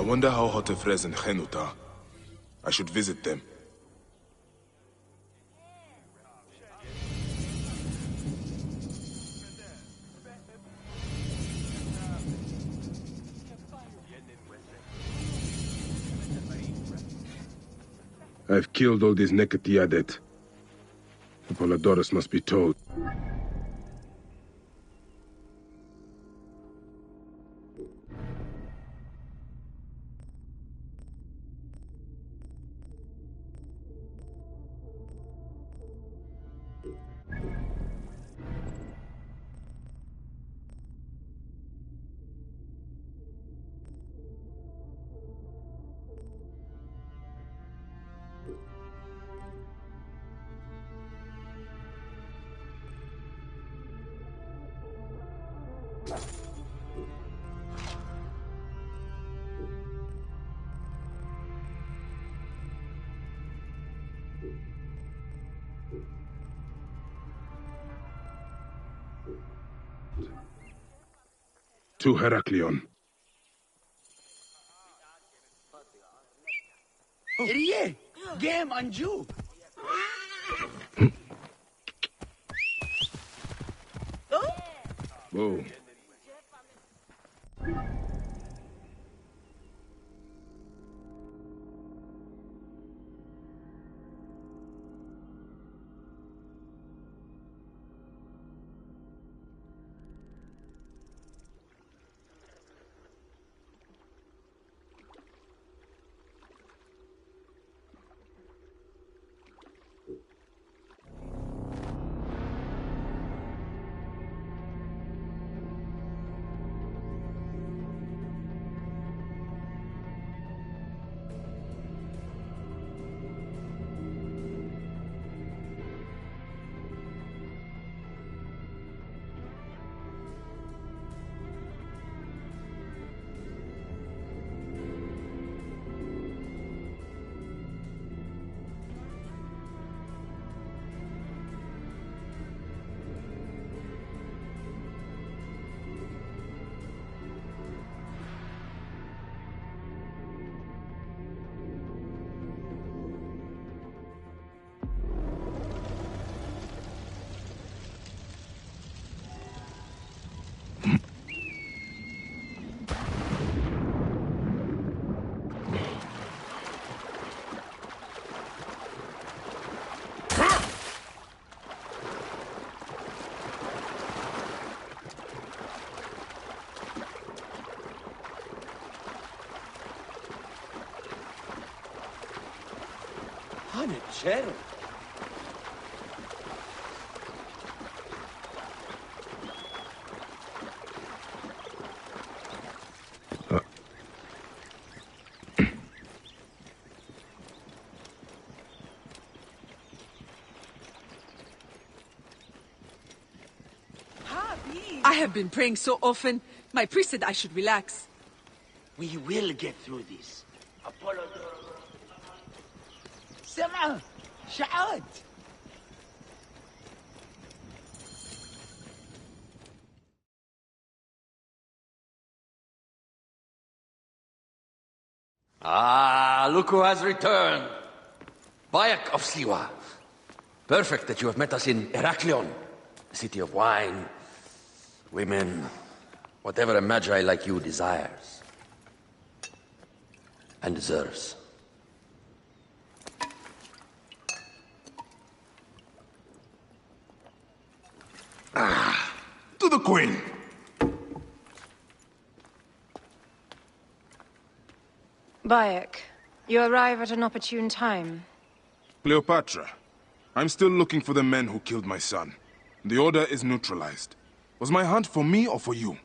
wonder how Hotefres and Henut are. I should visit them. I've killed all these Nekatiadet. Apollodorus must be told. To Heraklion. Rie, game Anju. Whoa. Hanechero. I have been praying so often. My priest said I should relax. We will get through this. Apollo. سمع شعاد. Ah, look who has returned. Bayek of Siwa. Perfect that you have met us in Heraklion, the city of wine, women, whatever a magi like you desires and deserves. To the Queen! Bayek, you arrive at an opportune time. Cleopatra, I'm still looking for the men who killed my son. The order is neutralized. Was my hunt for me or for you?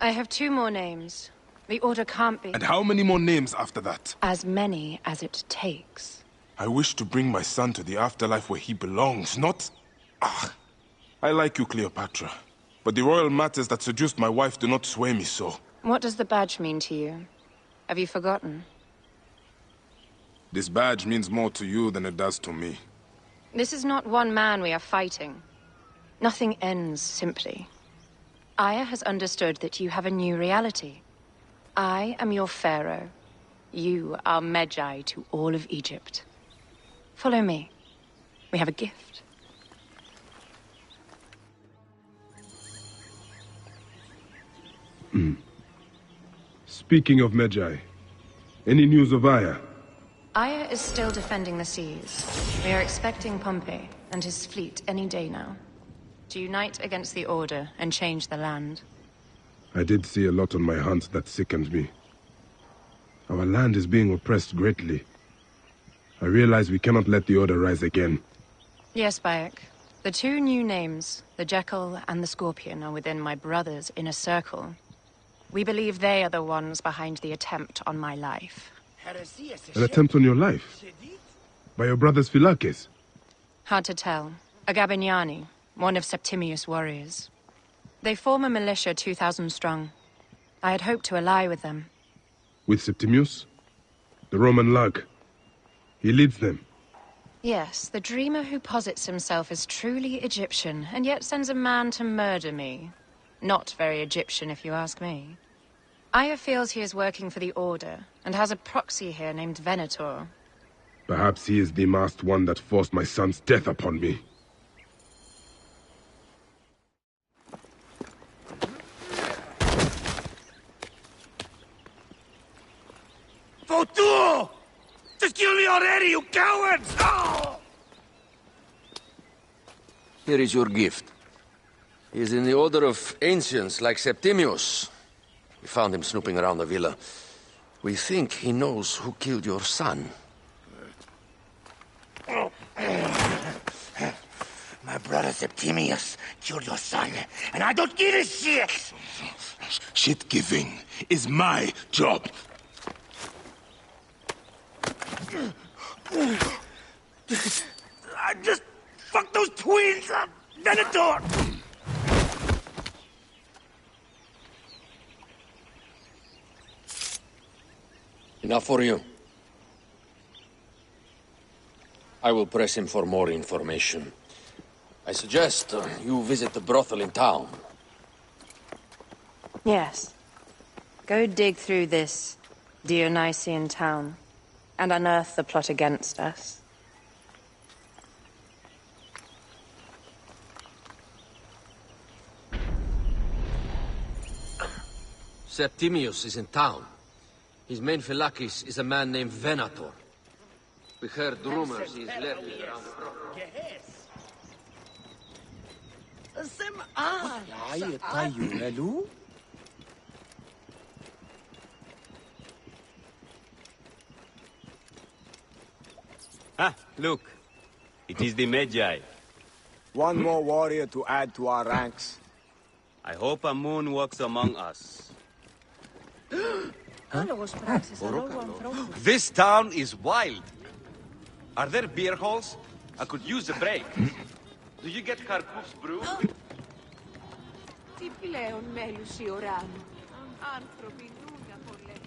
I have 2 more names. The order can't be... And how many more names after that? As many as it takes. I wish to bring my son to the afterlife where he belongs, not... I like you, Cleopatra. But the royal matters that seduced my wife do not sway me so. What does the badge mean to you? Have you forgotten? This badge means more to you than it does to me. This is not one man we are fighting. Nothing ends simply. Aya has understood that you have a new reality. I am your pharaoh. You are Medjay to all of Egypt. Follow me. We have a gift. Speaking of Medjay, any news of Aya? Aya is still defending the seas. We are expecting Pompey and his fleet any day now, to unite against the Order and change the land. I did see a lot on my hunt that sickened me. Our land is being oppressed greatly. I realize we cannot let the Order rise again. Yes, Bayek. The two new names, the Jekyll and the Scorpion, are within my brother's inner circle. We believe they are the ones behind the attempt on my life. An attempt on your life? By your brother's Philakes? Hard to tell. A Gabiniani, one of Septimius' warriors. They form a militia 2,000 strong. I had hoped to ally with them. With Septimius? The Roman lug? He leads them? Yes, the dreamer who posits himself as truly Egyptian, and yet sends a man to murder me. Not very Egyptian, if you ask me. Aya feels he is working for the Order, and has a proxy here named Venator. Perhaps he is the masked one that forced my son's death upon me. Fotu! Just kill me already, you cowards! Oh! Here is your gift. He is in the order of ancients like Septimius. We found him snooping around the villa. We think he knows who killed your son. My brother Septimius killed your son, and I don't give a shit! Shit-giving is my job. I just fucked those twins up! Venator! Enough for you. I will press him for more information. I suggest you visit the brothel in town. Yes. Go dig through this Dionysian town, and unearth the plot against us. Septimius is in town. His main Philakes is a man named Venator. We heard rumors he's lurking around the brothel. Ah, look. It is the Medjay. One more warrior to add to our ranks. I hope a moon walks among us. This town is wild. Are there beer halls? I could use a break. Do you get Kharkouf's brew? Τι πλέον μέλους η ουρά μου. Άνθρωποι νουν απολές.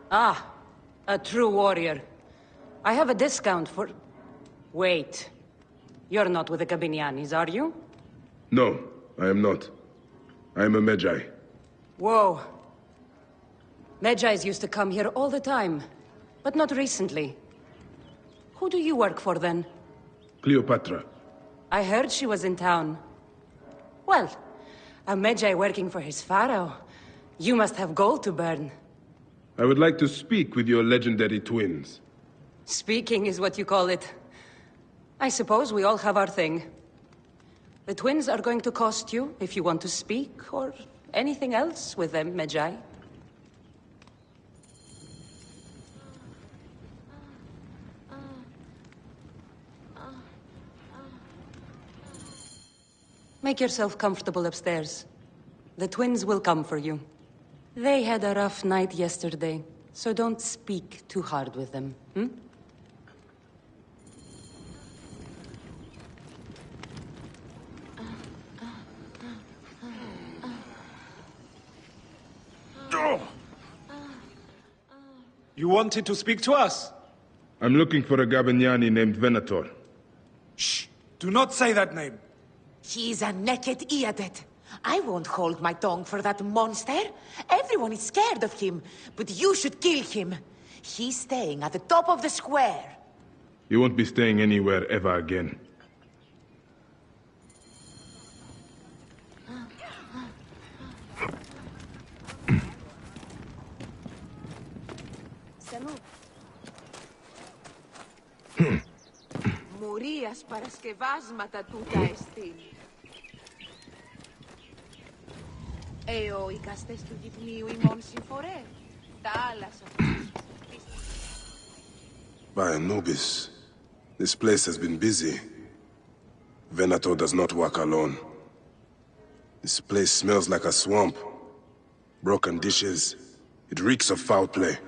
Ah, a true warrior. I have a discount for... Wait. You're not with the Gabinianis, are you? No, I am not. I am a Medjay. Whoa. Medjais used to come here all the time, but not recently. Who do you work for, then? Cleopatra. I heard she was in town. Well, a Medjay working for his pharaoh. You must have gold to burn. I would like to speak with your legendary twins. Speaking is what you call it. I suppose we all have our thing. The twins are going to cost you if you want to speak, or anything else with them, Medjay. Make yourself comfortable upstairs. The twins will come for you. They had a rough night yesterday, so don't speak too hard with them, hmm? You wanted to speak to us? I'm looking for a Gabiniani named Venator. Shh! Do not say that name. She is a naked Iadet. I won't hold my tongue for that monster. Everyone is scared of him, but you should kill him. He's staying at the top of the square. You won't be staying anywhere ever again. Μουρίας παρασκευάσματα τούτα εστίν. Ο οικαστές του γυπνίου ημών συμφορέ. Τα άλλα σαφώς. By Anubis, this place has been busy. Venator does not work alone. This place smells like a swamp. Broken dishes. It reeks of foul play.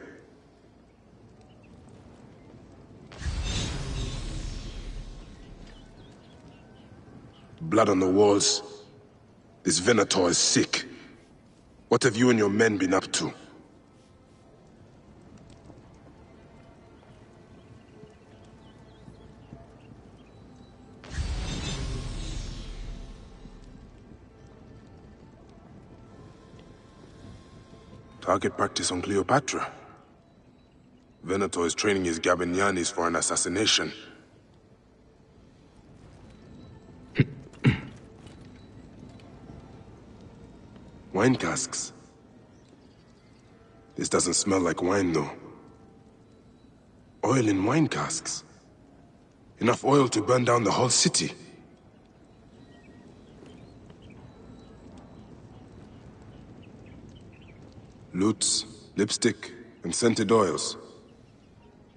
Blood on the walls. This Venator is sick. What have you and your men been up to? Target practice on Cleopatra. Venator is training his Gabinianis for an assassination. Wine casks. This doesn't smell like wine, though. Oil in wine casks. Enough oil to burn down the whole city. Lutes, lipstick, and scented oils.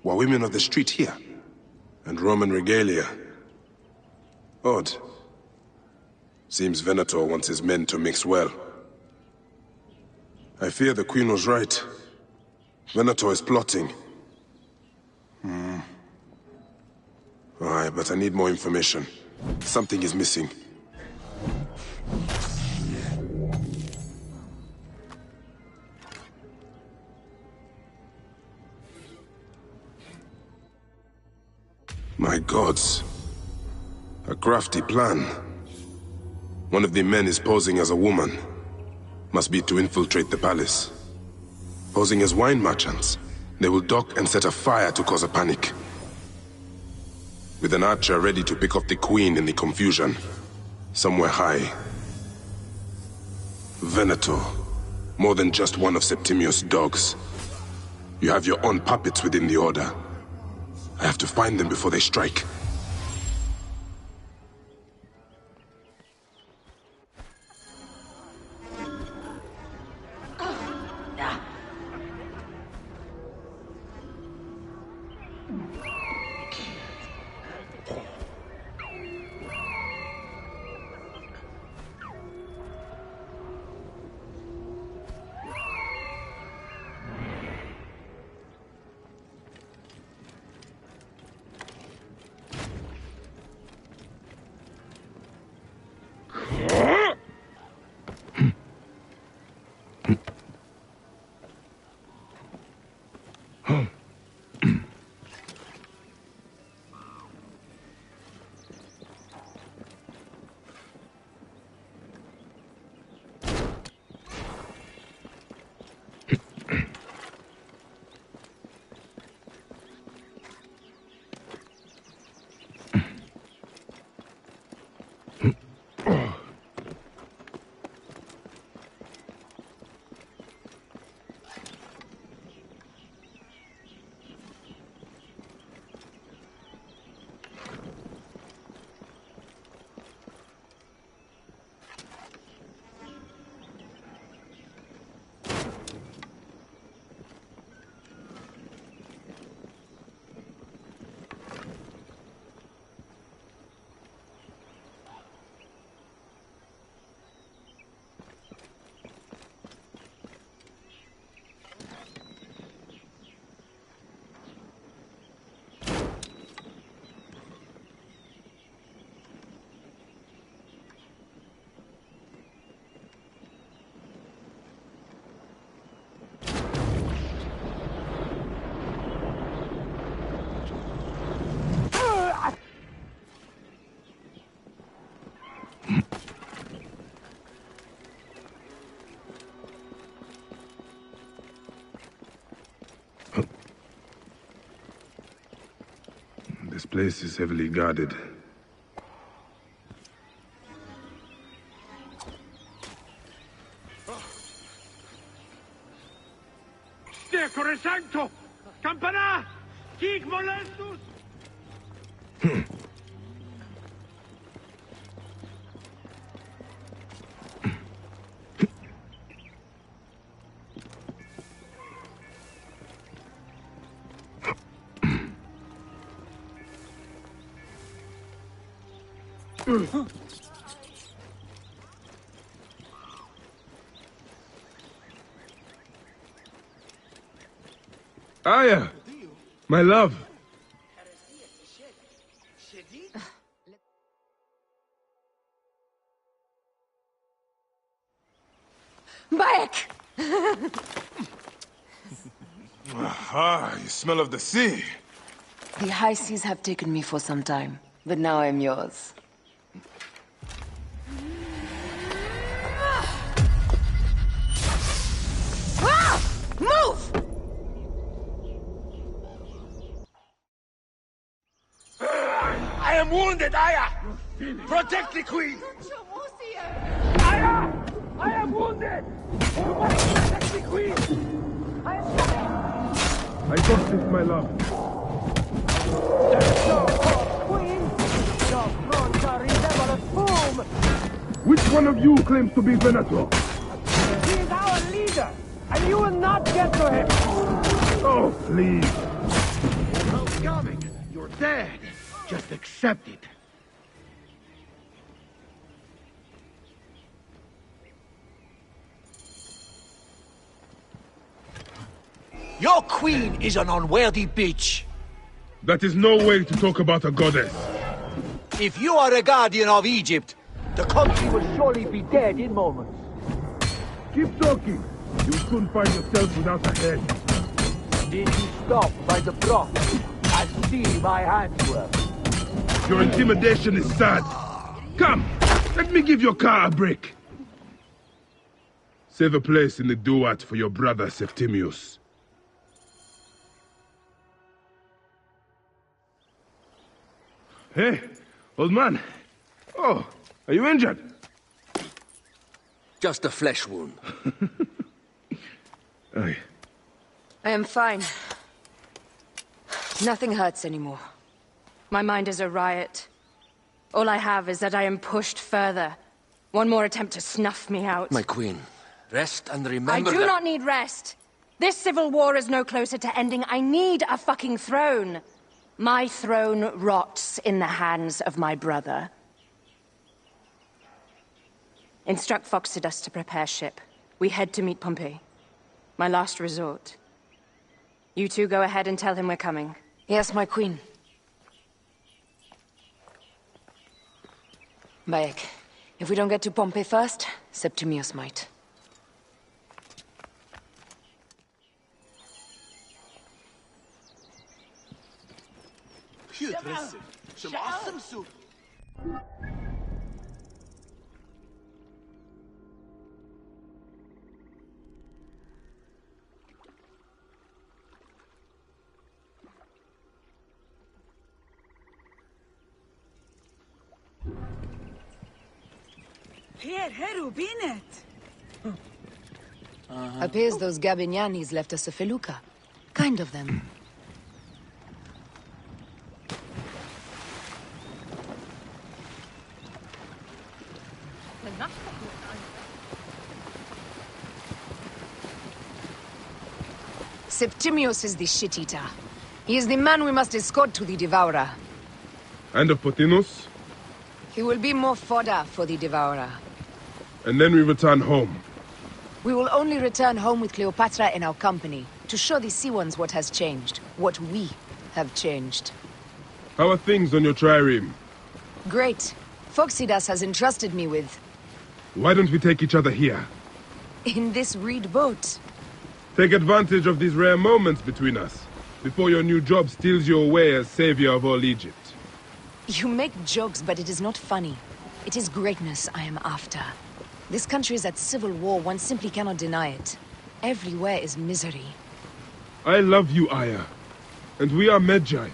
Were women of the street here? And Roman regalia. Odd. Seems Venator wants his men to mix well. I fear the Queen was right. Venator is plotting. Aye, but I need more information. Something is missing. My gods. A crafty plan. One of the men is posing as a woman. Must be to infiltrate the palace. Posing as wine merchants, they will dock and set a fire to cause a panic. With an archer ready to pick off the queen in the confusion. Somewhere high. Venator. More than just one of Septimius' dogs. You have your own puppets within the Order. I have to find them before they strike. place is heavily guarded. Decore Sancto! Campana! Hic molestus! Aya! My love! Back! Ah, you smell of the sea. The high seas have taken me for some time, but now I'm yours. Move! I am wounded, Aya! Protect the queen! Aya! I am wounded! You must protect the queen! I got this, my love. Queen! Your thrones are in Deborah's tomb! Which one of you claims to be Venator? He is our leader, and you will not get to him! Oh, please. No coming! You're dead! Just accept it. Your queen is an unworthy bitch. That is no way to talk about a goddess. If you are a guardian of Egypt, the country will surely be dead in moments. Keep talking. You'll soon find yourself without a head. Did you stop by the broth and see my handiwork? Your intimidation is sad. Come, let me give your car a break. Save a place in the duat for your brother Septimius. Hey, old man. Oh, are you injured? Just a flesh wound. Aye. I am fine. Nothing hurts anymore. My mind is a riot. All I have is that I am pushed further. One more attempt to snuff me out. My queen, rest and remember I do that... not need rest. This civil war is no closer to ending. I need a fucking throne. My throne rots in the hands of my brother. Instruct Phoxidas to prepare ship. We head to meet Pompey. My last resort. You two go ahead and tell him we're coming. Yes, my queen. Bayek, if we don't get to Pompey first, Septimius might. Appears those Gabinianis left us a felucca. Kind of them. Septimius is the shit-eater. He is the man we must escort to the Devourer. And of Pothinus? He will be more fodder for the Devourer. And then we return home. We will only return home with Cleopatra in our company, to show the Sea Ones what has changed, what we have changed. How are things on your trireme? Great. Phoxidas has entrusted me with... Why don't we take each other here? in this reed boat. Take advantage of these rare moments between us, before your new job steals you away as savior of all Egypt. You make jokes, but it is not funny. It is greatness I am after. This country is at civil war, one simply cannot deny it. Everywhere is misery. I love you, Aya. And we are Magi.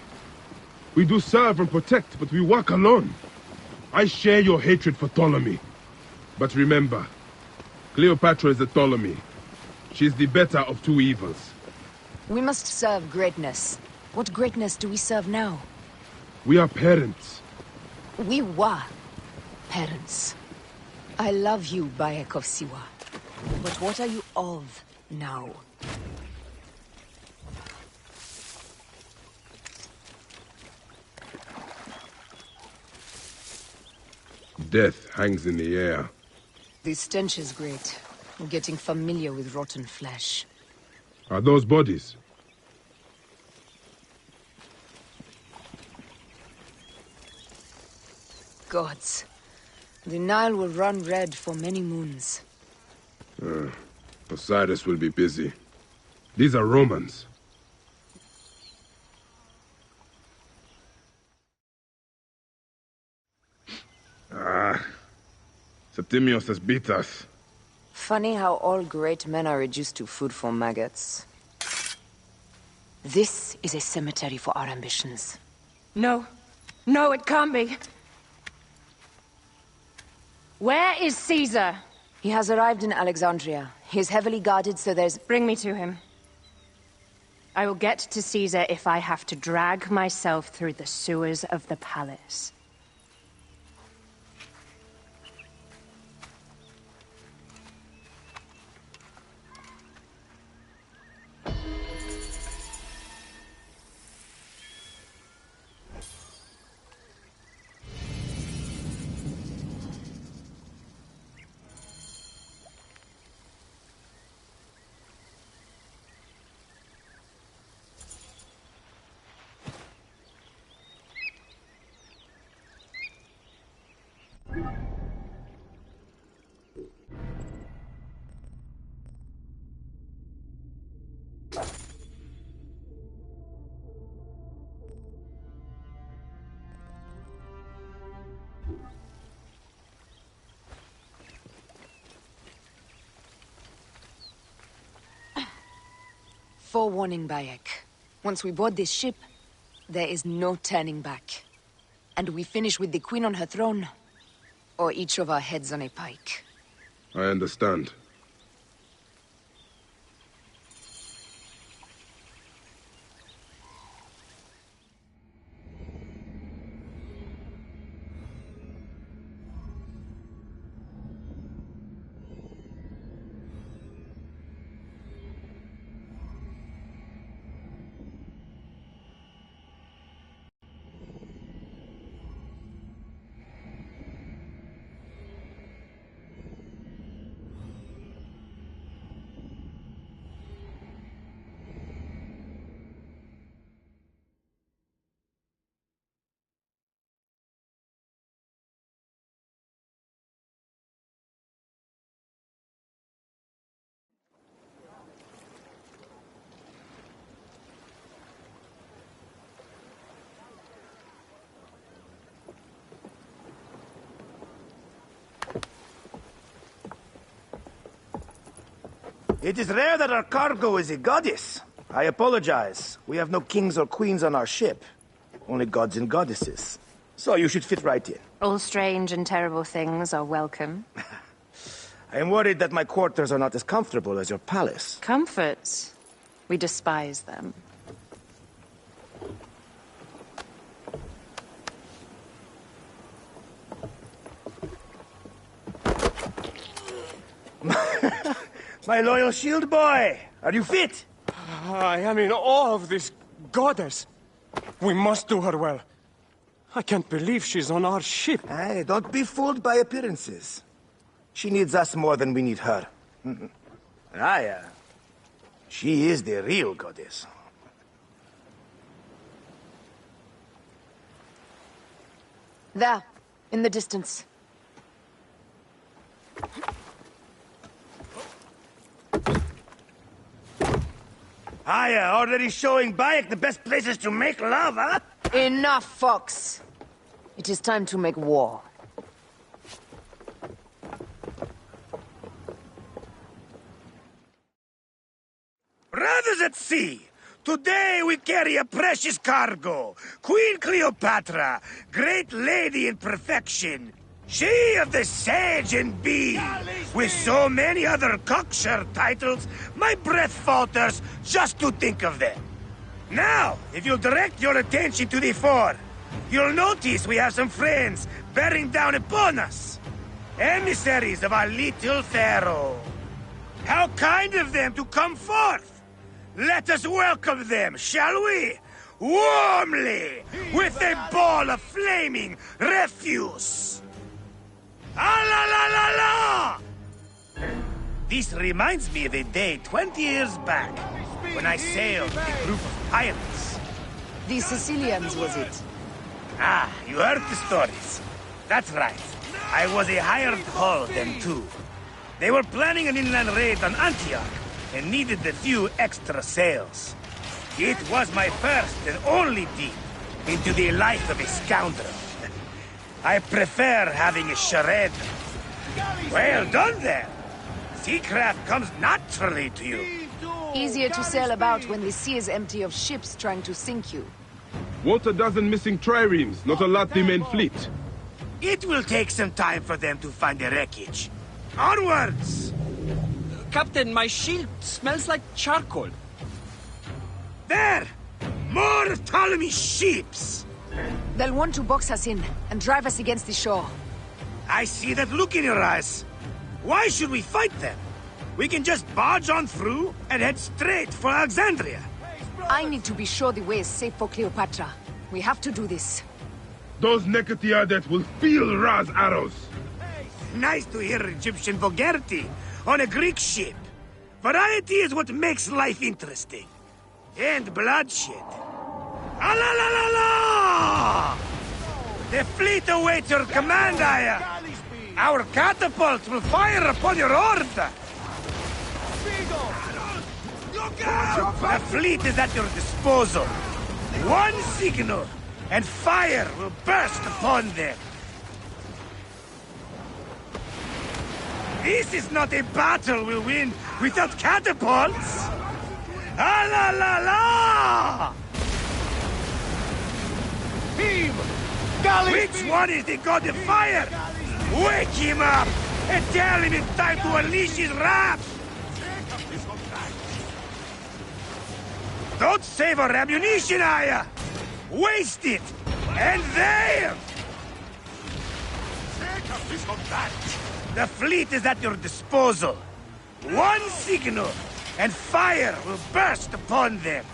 We do serve and protect, but we work alone. I share your hatred for Ptolemy. But remember, Cleopatra is a Ptolemy. She's the better of two evils. We must serve greatness. What greatness do we serve now? We are parents. We were parents. I love you, Bayek of Siwa. But what are you of now? Death hangs in the air. The stench is great. I'm getting familiar with rotten flesh. Are those bodies? Gods. The Nile will run red for many moons. Osiris will be busy. These are Romans. Septimius has beat us. Funny how all great men are reduced to food for maggots. This is a cemetery for our ambitions. No. No, it can't be. Where is Caesar? He has arrived in Alexandria. He is heavily guarded, so there's... Bring me to him. I will get to Caesar if I have to drag myself through the sewers of the palace. Forewarning, Bayek. Once we board this ship, there is no turning back. And we finish with the Queen on her throne, or each of our heads on a pike. I understand. It is rare that our cargo is a goddess. I apologize. We have no kings or queens on our ship. Only gods and goddesses. So you should fit right in. All strange and terrible things are welcome. I am worried that my quarters are not as comfortable as your palace. Comforts? We despise them. My loyal shield boy! Are you fit? I am in awe of this goddess. We must do her well. I can't believe she's on our ship. Hey, don't be fooled by appearances. She needs us more than we need her. She is the real goddess. There, in the distance. Aya, already showing Bayek the best places to make love, huh? Enough, Fox. It is time to make war. Brothers at sea, Today we carry a precious cargo. Queen Cleopatra, great lady in perfection. She of the Sage and Bee. With so many other cocksure titles, my breath falters just to think of them. Now, if you'll direct your attention to the fore, you'll notice we have some friends bearing down upon us. Emissaries of our little pharaoh. How kind of them to come forth! Let us welcome them, shall we? Warmly, with a ball of flaming refuse. Ah la la la la! This reminds me of a day 20 years back, when I sailed with a group of pirates. The Sicilians, was it? Ah, you heard the stories. That's right. I was a hired hull then too. They were planning an inland raid on Antioch, and needed a few extra sails. It was my first and only dip into the life of a scoundrel. I prefer having a charade. Well done then. Seacraft comes naturally to you. Easier to sail about when the sea is empty of ships trying to sink you. What a dozen missing triremes, not a lot the main fleet. It will take some time for them to find the wreckage. Onwards! Captain, my shield smells like charcoal. There! More Ptolemy ships! They'll want to box us in and drive us against the shore. I see that look in your eyes. Why should we fight them? We can just barge on through and head straight for Alexandria. I need to be sure the way is safe for Cleopatra. We have to do this. Those Nekatiadet will feel Ra's arrows. Nice to hear Egyptian vulgarity on a Greek ship. Variety is what makes life interesting. And bloodshed. Ah la la la la! The fleet awaits your command, Aya. Our catapults will fire upon your order. The fleet is at your disposal. One signal, and fire will burst upon them. This is not a battle we'll win without catapults! Ah la la la! Team! Galley Which speed! one is the god of fire? Wake him up and tell him it's time to unleash his wrath! Don't save our ammunition, Aya! Waste it! And there! The fleet is at your disposal. One signal, and fire will burst upon them.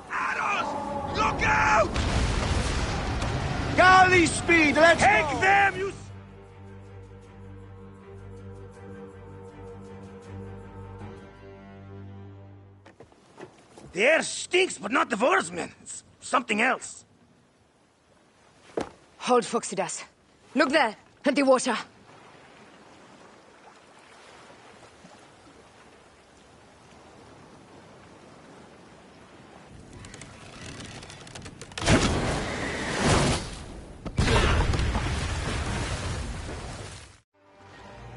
Arrows! Look out! Galley speed, let's Take go! them, you... The air stinks, but not the oarsmen. It's something else. Hold, Phoxidas. Look there, at the water.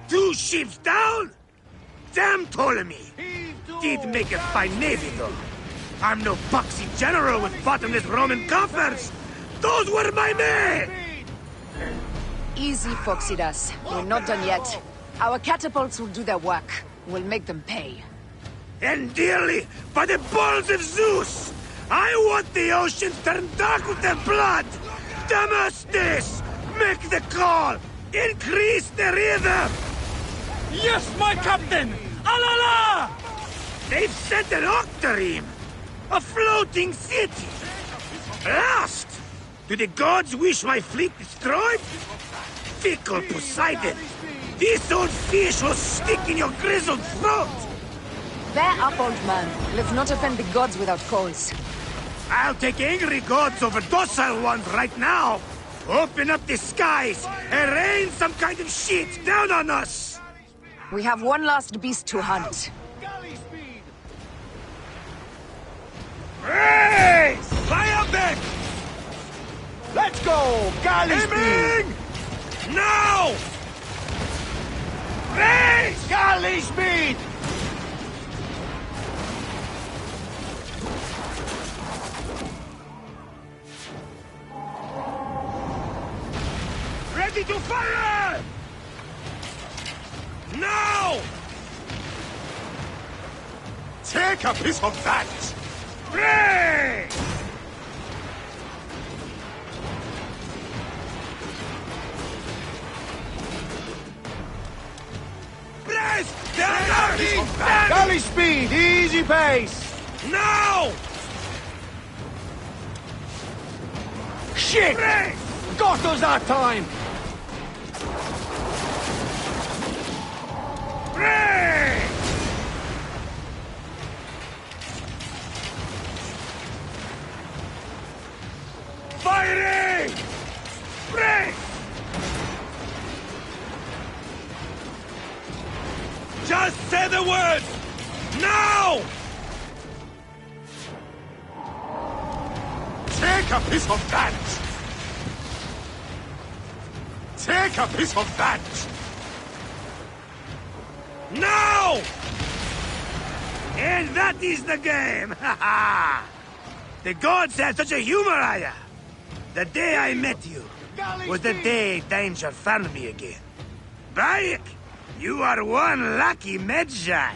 Two ships down? Damn Ptolemy! Did make a fine navy, though. I'm no boxy general with bottomless Roman coffers! Those were my men! Easy, Phoxidas. We're not done yet. Our catapults will do their work. We'll make them pay. And dearly, by the balls of Zeus! I want the oceans turned dark with their blood! Damastes! Make the call! Increase the rhythm! Yes, my captain! Alala! They've sent an octareme! A floating city! Blast! Do the gods wish my fleet destroyed? Fickle Poseidon! This old fish will stick in your grizzled throat! Bear up, old man. Let's not offend the gods without cause. I'll take angry gods over docile ones right now! Open up the skies and rain some kind of shit down on us! We have one last beast to hunt. Race! Fire back! Let's go! Galley speed! Aiming! Now! Race! Galley speed! To fire! Now! Take a piece of that! Pray! Brace! Galley speed, easy pace! Now! Shit! Brace! Got us that time! Pray! Firing! Brace! Just say the word! Now! Take a piece of that! Take a piece of that! Now! And that is the game! Ha ha! The gods had such a humor, Aya! The day I met you was the day danger found me again. Bayek, you are one lucky Medjay.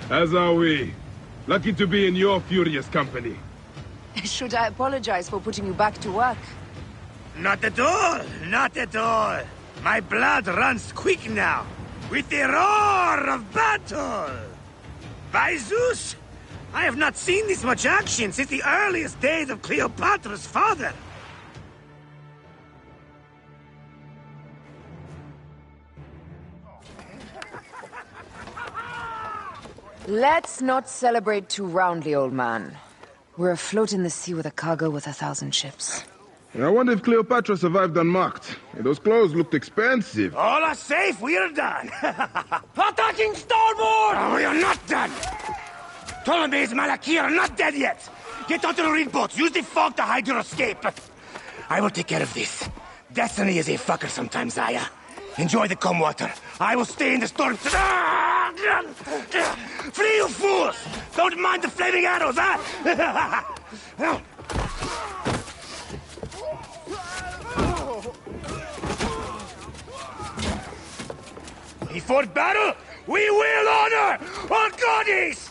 As are we. Lucky to be in your furious company. Should I apologize for putting you back to work? Not at all, not at all. My blood runs quick now, with the roar of battle. By Zeus, I have not seen this much action since the earliest days of Cleopatra's father. Let's not celebrate too roundly, old man. We're afloat in the sea with a cargo with 1,000 ships. I wonder if Cleopatra survived unmarked. Those clothes looked expensive. All are safe, we are done. Attacking starboard! Oh, we are not done. Ptolemy's Malaki are not dead yet. Get onto the reed boats. Use the fog to hide your escape. I will take care of this. Destiny is a fucker sometimes, Aya. Enjoy the calm water. I will stay in the storm. Flee, you fools! Don't mind the flaming arrows, huh? Before battle, we will honor our goddess!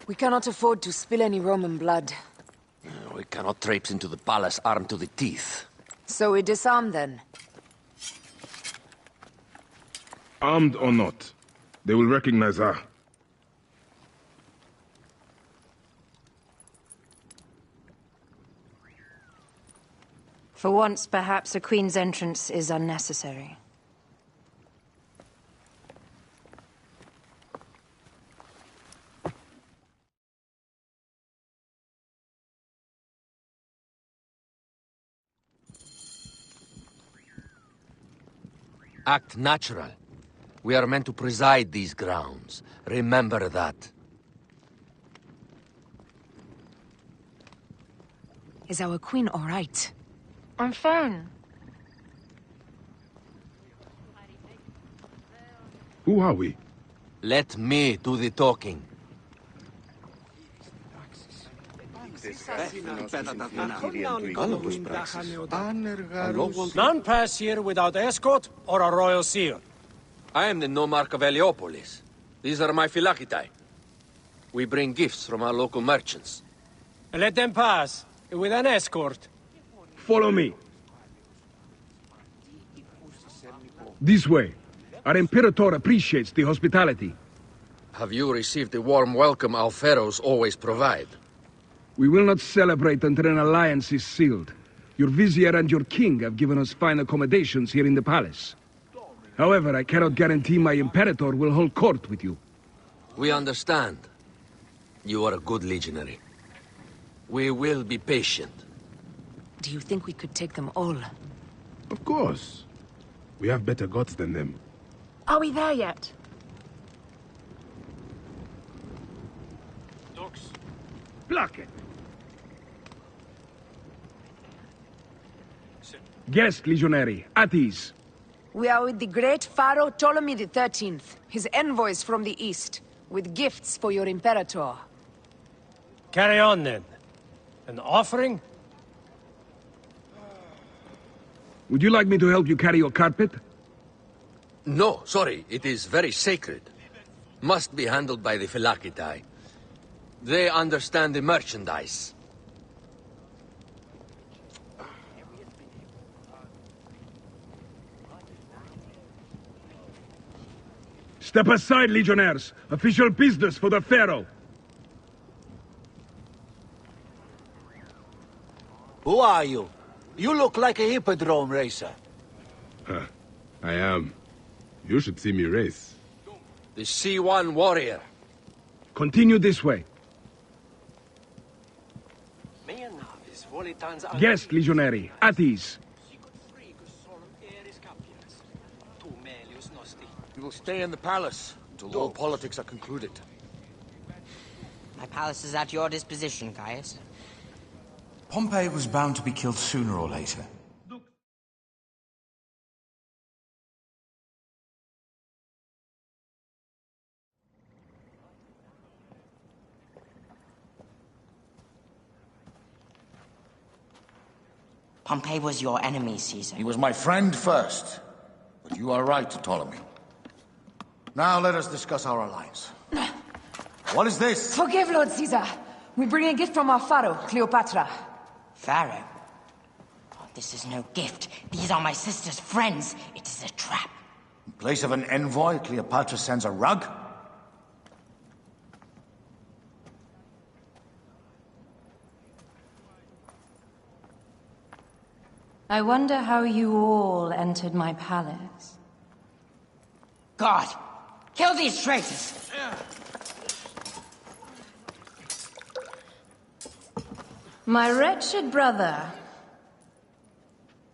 We cannot afford to spill any Roman blood. We cannot traipse into the palace armed to the teeth. So we disarm then? Armed or not, they will recognize her. For once, perhaps a queen's entrance is unnecessary. Act natural. We are meant to preside these grounds. Remember that. Is our queen all right? I'm fine. Who are we? Let me do the talking. None pass here without escort or a royal seal. I am the nomarch of Heliopolis. These are my Phylakitai. We bring gifts from our local merchants. Let them pass, with an escort. Follow me. This way. Our Imperator appreciates the hospitality. Have you received the warm welcome our pharaohs always provide? We will not celebrate until an alliance is sealed. Your vizier and your king have given us fine accommodations here in the palace. However, I cannot guarantee my Imperator will hold court with you. We understand. You are a good legionary. We will be patient. Do you think we could take them all? Of course. We have better gods than them. Are we there yet? Block it! Guest, legionary, at ease. We are with the great Pharaoh Ptolemy XIII, his envoys from the east, with gifts for your Imperator. Carry on, then. An offering? Would you like me to help you carry your carpet? No, sorry. It is very sacred. Must be handled by the Phylakitai. They understand the merchandise. Step aside, legionnaires. Official business for the Pharaoh. Who are you? You look like a hippodrome racer. Huh. I am. You should see me race. The C1 warrior. Continue this way. Guest, legionary, at ease. You will stay in the palace until all politics are concluded. My palace is at your disposition, Caius. Pompey was bound to be killed sooner or later. Pompey was your enemy, Caesar. He was my friend first. But you are right, Ptolemy. Now let us discuss our alliance. What is this? Forgive, Lord Caesar. We bring a gift from our Pharaoh, Cleopatra. Pharaoh? Oh, this is no gift. These are my sister's friends. It is a trap. In place of an envoy, Cleopatra sends a rug? I wonder how you all entered my palace. God! Kill these traitors! My wretched brother.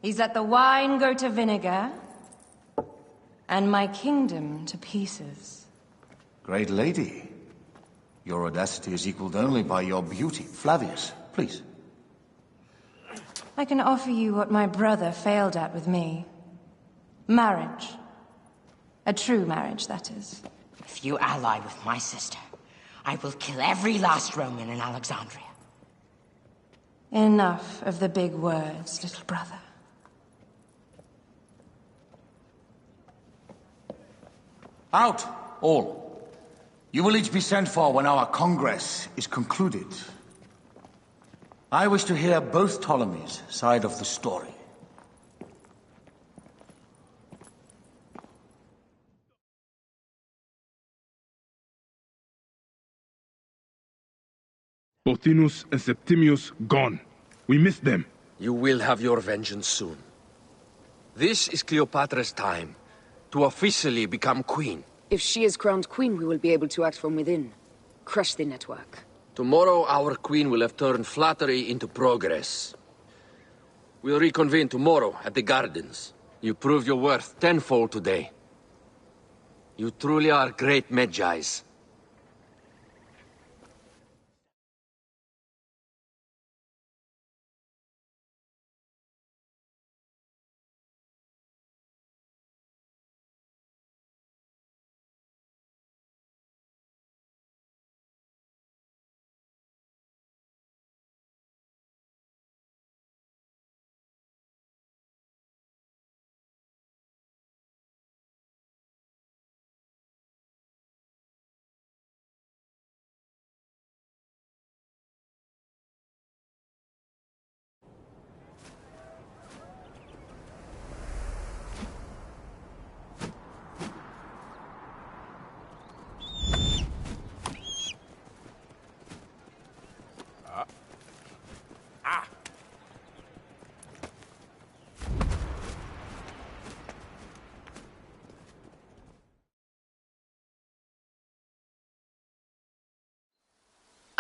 He's let the wine go to vinegar, and my kingdom to pieces. Great lady. Your audacity is equaled only by your beauty. Flavius, please. I can offer you what my brother failed at with me. Marriage. A true marriage, that is. If you ally with my sister, I will kill every last Roman in Alexandria. Enough of the big words, little brother. Out, all. You will each be sent for when our Congress is concluded. I wish to hear both Ptolemy's side of the story. Pothinus and Septimius gone. We missed them. You will have your vengeance soon. This is Cleopatra's time to officially become queen. If she is crowned queen, we will be able to act from within. Crush the network. Tomorrow, our queen will have turned flattery into progress. We'll reconvene tomorrow at the gardens. You proved your worth tenfold today. You truly are great Magi's.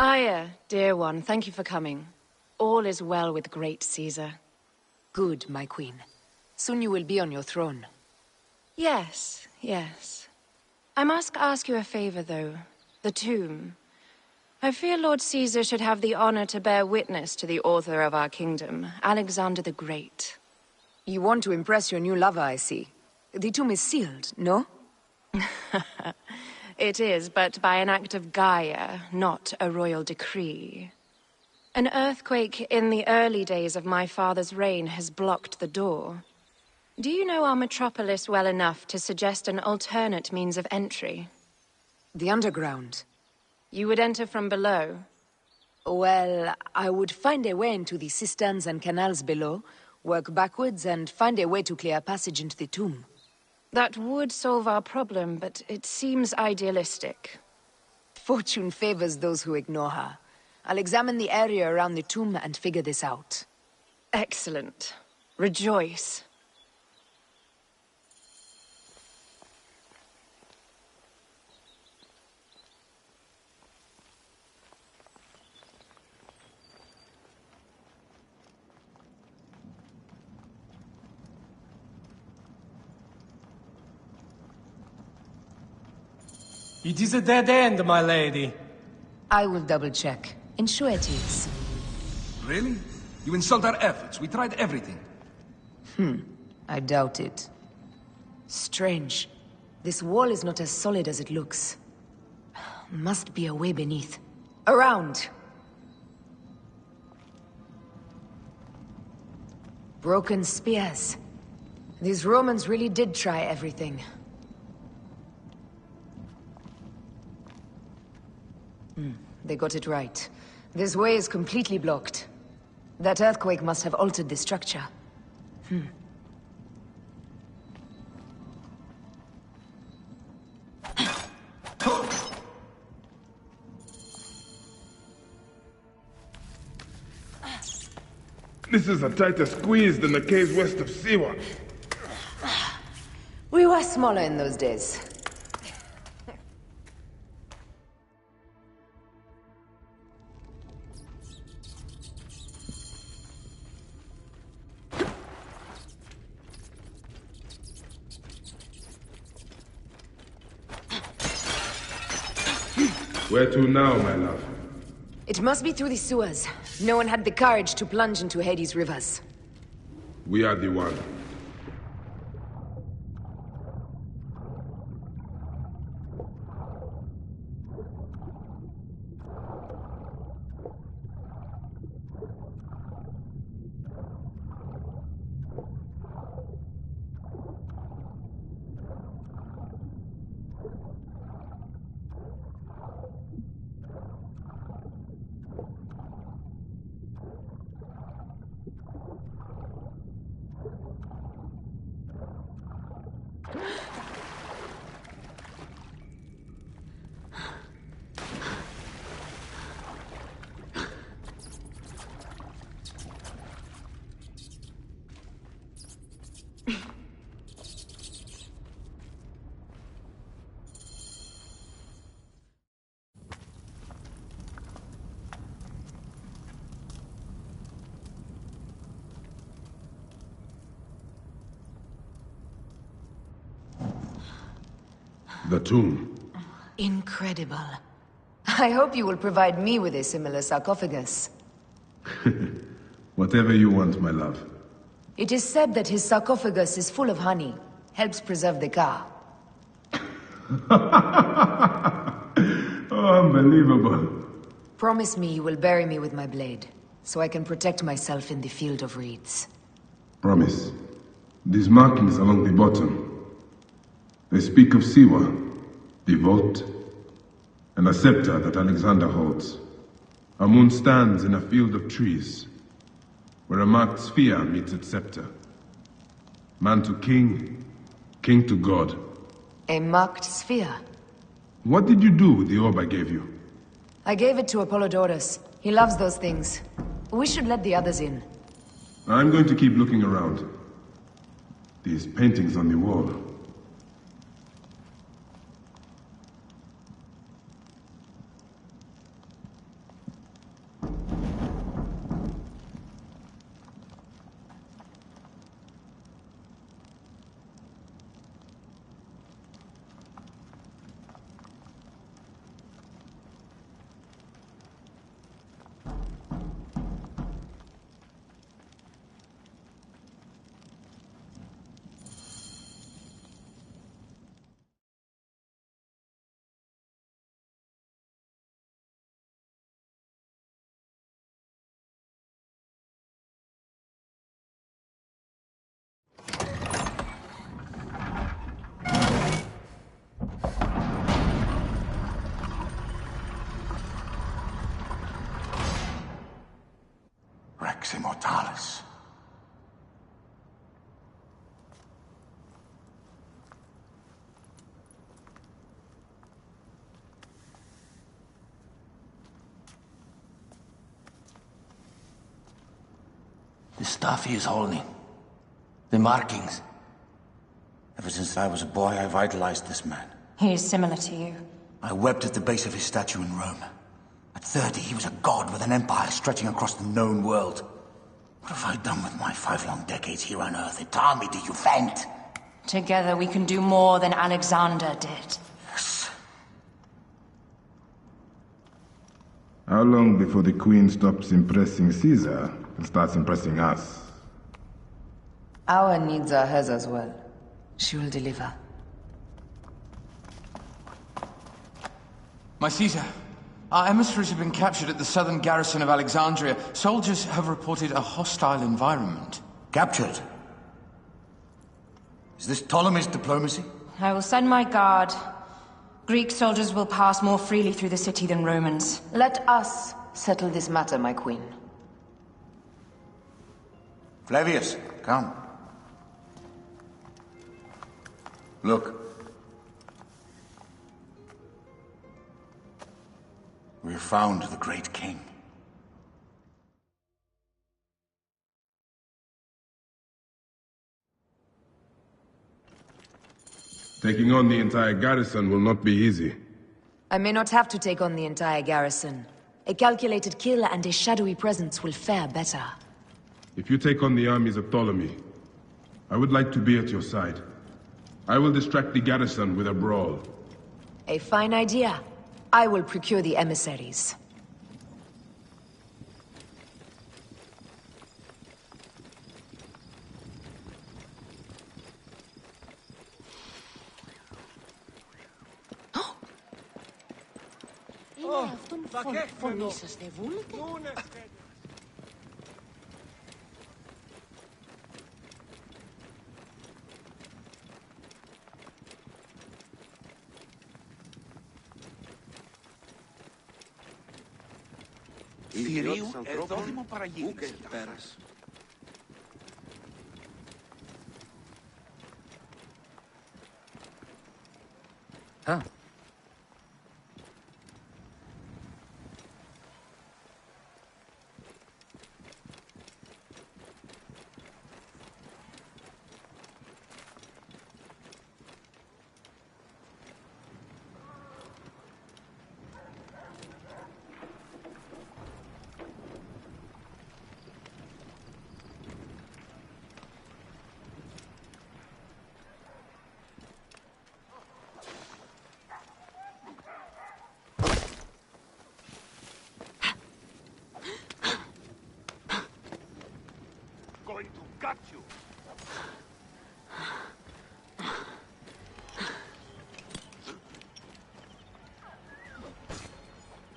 Aya, dear one, thank you for coming. All is well with great Caesar. Good, my queen. Soon you will be on your throne. Yes, yes. I must ask you a favor, though. The tomb. I fear Lord Caesar should have the honor to bear witness to the author of our kingdom, Alexander the Great. You want to impress your new lover, I see. The tomb is sealed, no? It is, but by an act of Gaia, not a royal decree. An earthquake in the early days of my father's reign has blocked the door. Do you know our metropolis well enough to suggest an alternate means of entry? The underground. You would enter from below? Well, I would find a way into the cisterns and canals below, work backwards, and find a way to clear a passage into the tomb. That would solve our problem, but it seems idealistic. Fortune favors those who ignore her. I'll examine the area around the tomb and figure this out. Excellent. Rejoice. It is a dead end, my lady. I will double-check. Ensure it is. Really? You insult our efforts. We tried everything. I doubt it. Strange. This wall is not as solid as it looks. Must be a way beneath. Around! Broken spears. These Romans really did try everything. They got it right. This way is completely blocked. That earthquake must have altered the structure. This is a tighter squeeze than the caves west of Siwa. We were smaller in those days. Where to now, my love? It must be through the sewers. No one had the courage to plunge into Hades' rivers. We are the one. The tomb. Incredible. I hope you will provide me with a similar sarcophagus. Whatever you want, my love. It is said that his sarcophagus is full of honey. Helps preserve the car. Oh, unbelievable. Promise me you will bury me with my blade, so I can protect myself in the field of reeds. Promise. These markings along the bottom. They speak of Siwa, the vault, and a scepter that Alexander holds. A moon stands in a field of trees, where a marked sphere meets its scepter. Man to king, king to god. A marked sphere? What did you do with the orb I gave you? I gave it to Apollodorus. He loves those things. We should let the others in. I'm going to keep looking around. These paintings on the wall. palace. The stuff he is holding. The markings. Ever since I was a boy, I've idolized this man. He is similar to you. I wept at the base of his statue in Rome. At 30, he was a god with an empire stretching across the known world. What have I done with my 5 long decades here on Earth? It tell me, do you faint? Together we can do more than Alexander did. Yes. How long before the Queen stops impressing Caesar and starts impressing us? Our needs are hers as well. She will deliver. My Caesar, our emissaries have been captured at the southern garrison of Alexandria. Soldiers have reported a hostile environment. Captured? Is this Ptolemy's diplomacy? I will send my guard. Greek soldiers will pass more freely through the city than Romans. Let us settle this matter, my queen. Flavius, come. Look. We have found the great king. Taking on the entire garrison will not be easy. I may not have to take on the entire garrison. A calculated kill and a shadowy presence will fare better. If you take on the armies of Ptolemy, I would like to be at your side. I will distract the garrison with a brawl. A fine idea. I will procure the emissaries. Θηρίου εδόδημο παραγίνης. Πέρας. Got you!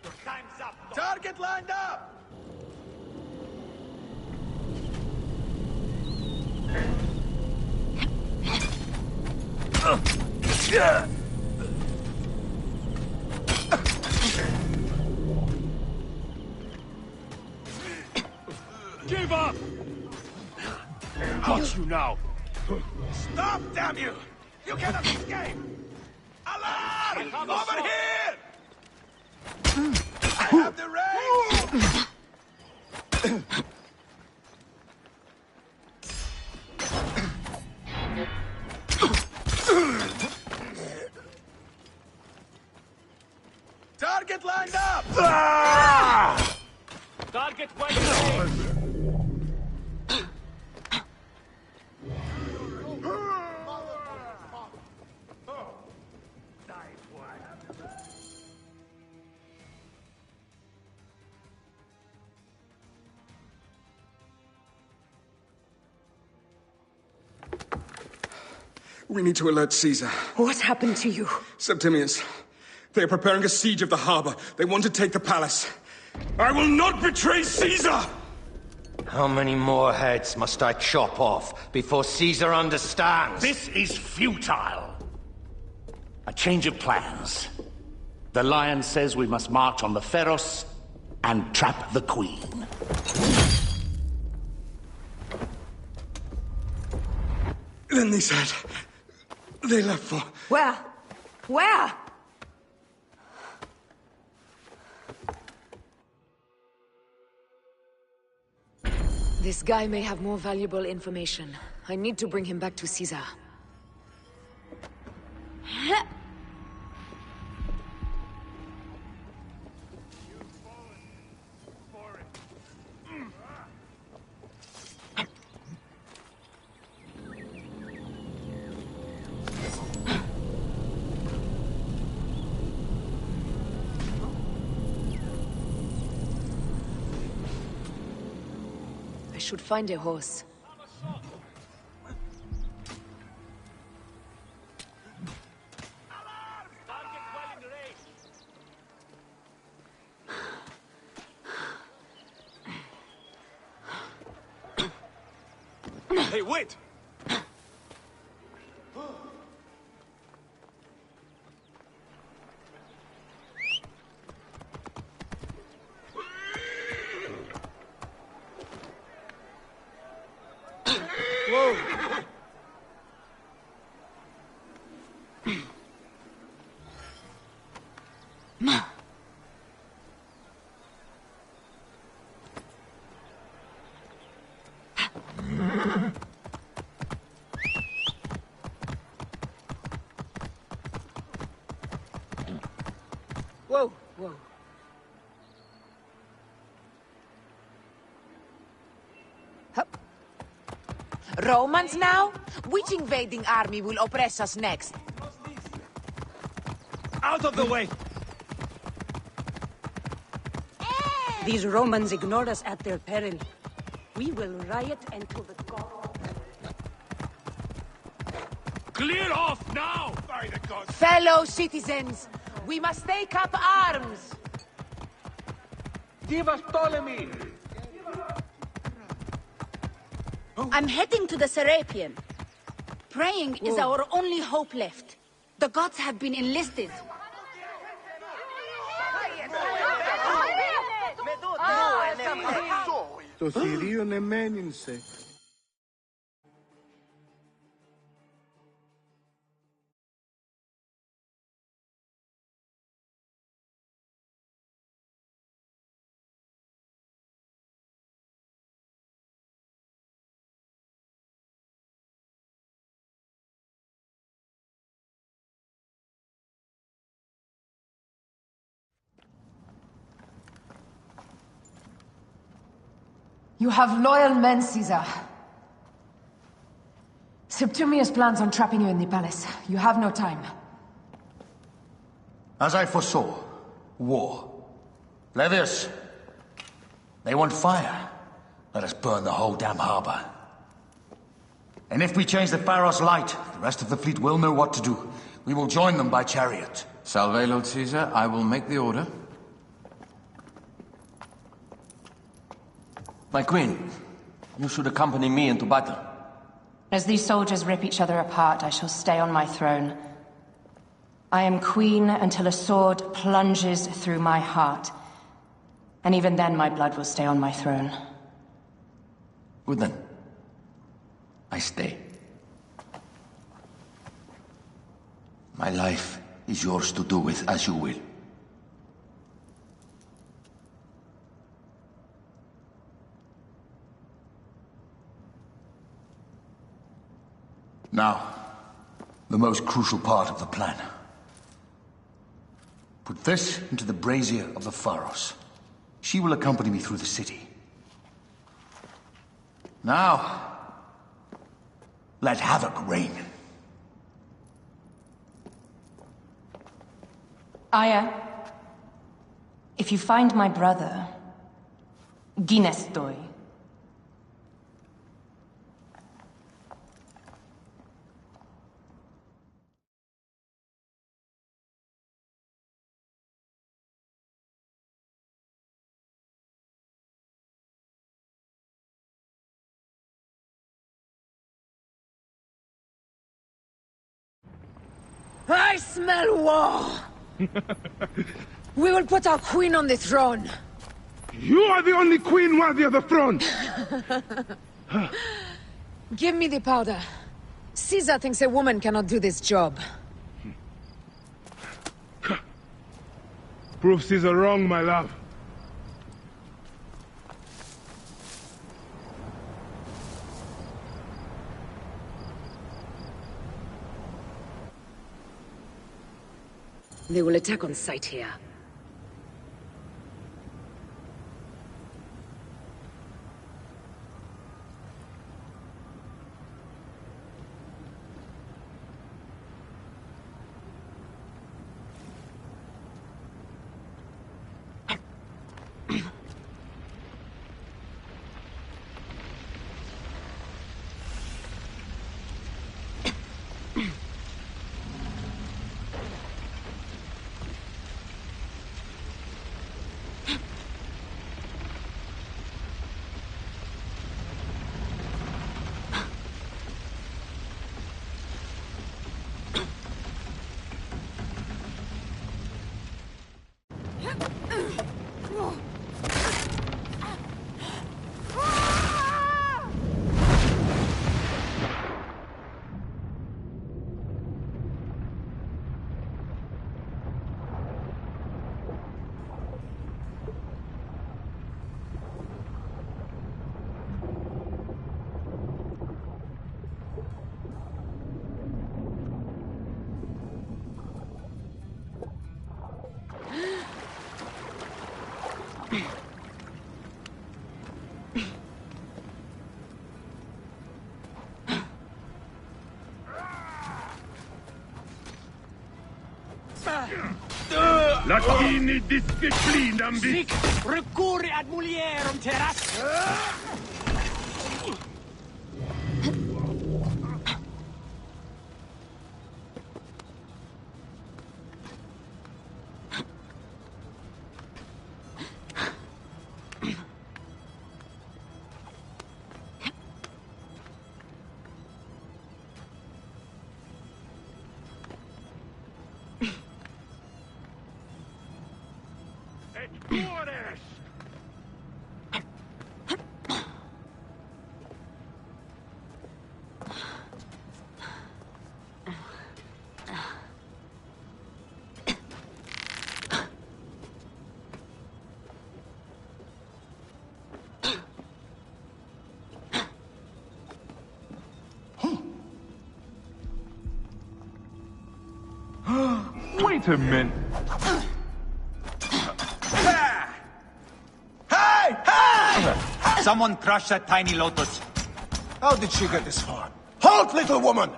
Your time's up! Target lined up! Give up! Got you now! Stop, damn you! You cannot escape! Alarm! Over here! I have the reins! Target lined up! Ah! Target waiting! We need to alert Caesar. What happened to you? Septimius. They are preparing a siege of the harbor. They want to take the palace. I will not betray Caesar! How many more heads must I chop off before Caesar understands? This is futile. A change of plans. The Lion says we must march on the Pharos and trap the Queen. Then they said... they left for... Where? Where? This guy may have more valuable information. I need to bring him back to Caesar. I should find a horse. Hey, wait! Whoa! Whoa, whoa. Romans now? Which invading army will oppress us next? Out of the way! These Romans ignore us at their peril. We will riot until the god... Clear off now! By the gods! Fellow citizens, we must take up arms! Give us Ptolemy! I'm heading to the Serapion. Praying is our only hope left. The gods have been enlisted. Το θηρίον εμένυνσε. You have loyal men, Caesar. Septimius plans on trapping you in the palace. You have no time. As I foresaw, war. Levius, they want fire. Let us burn the whole damn harbor. And if we change the Pharos light, the rest of the fleet will know what to do. We will join them by chariot. Salve, Lord Caesar. I will make the order. My queen, you should accompany me into battle. As these soldiers rip each other apart, I shall stay on my throne. I am queen until a sword plunges through my heart. And even then my blood will stay on my throne. Good then. I stay. My life is yours to do with as you will. Now, the most crucial part of the plan. Put this into the brazier of the Pharos. She will accompany me through the city. Now, let havoc reign. Aya, if you find my brother, Ginestoi. I smell war! We will put our queen on the throne. You are the only queen worthy of the throne! Give me the powder. Caesar thinks a woman cannot do this job. Prove Caesar wrong, my love. They will attack on sight here. Latini disciplinam Sic recurri ad mulierum terras. Wait a minute. Hey! Hey! Someone crushed that tiny lotus. How did she get this far? Halt, little woman!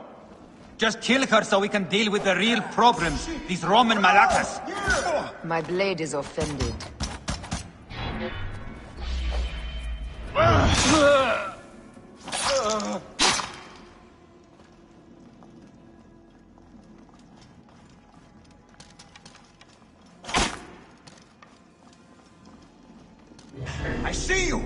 Just kill her so we can deal with the real problems, these Roman malacas. My blade is offended. I see you!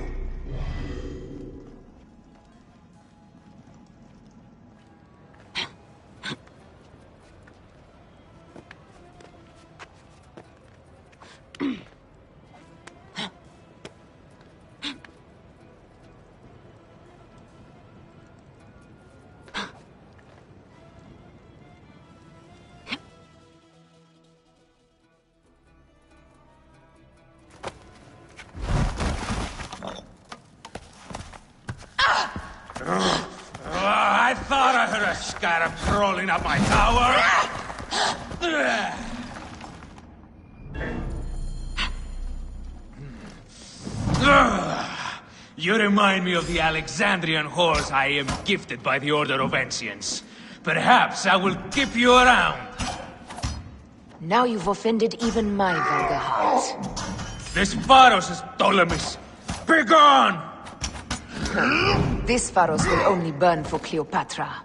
I thought I heard a scarab crawling up my tower. You remind me of the Alexandrian whores I am gifted by the Order of Ancients. Perhaps I will keep you around. Now you've offended even my vulgar heart. This Pharos is Ptolemy's. Begone! This Pharos will only burn for Cleopatra.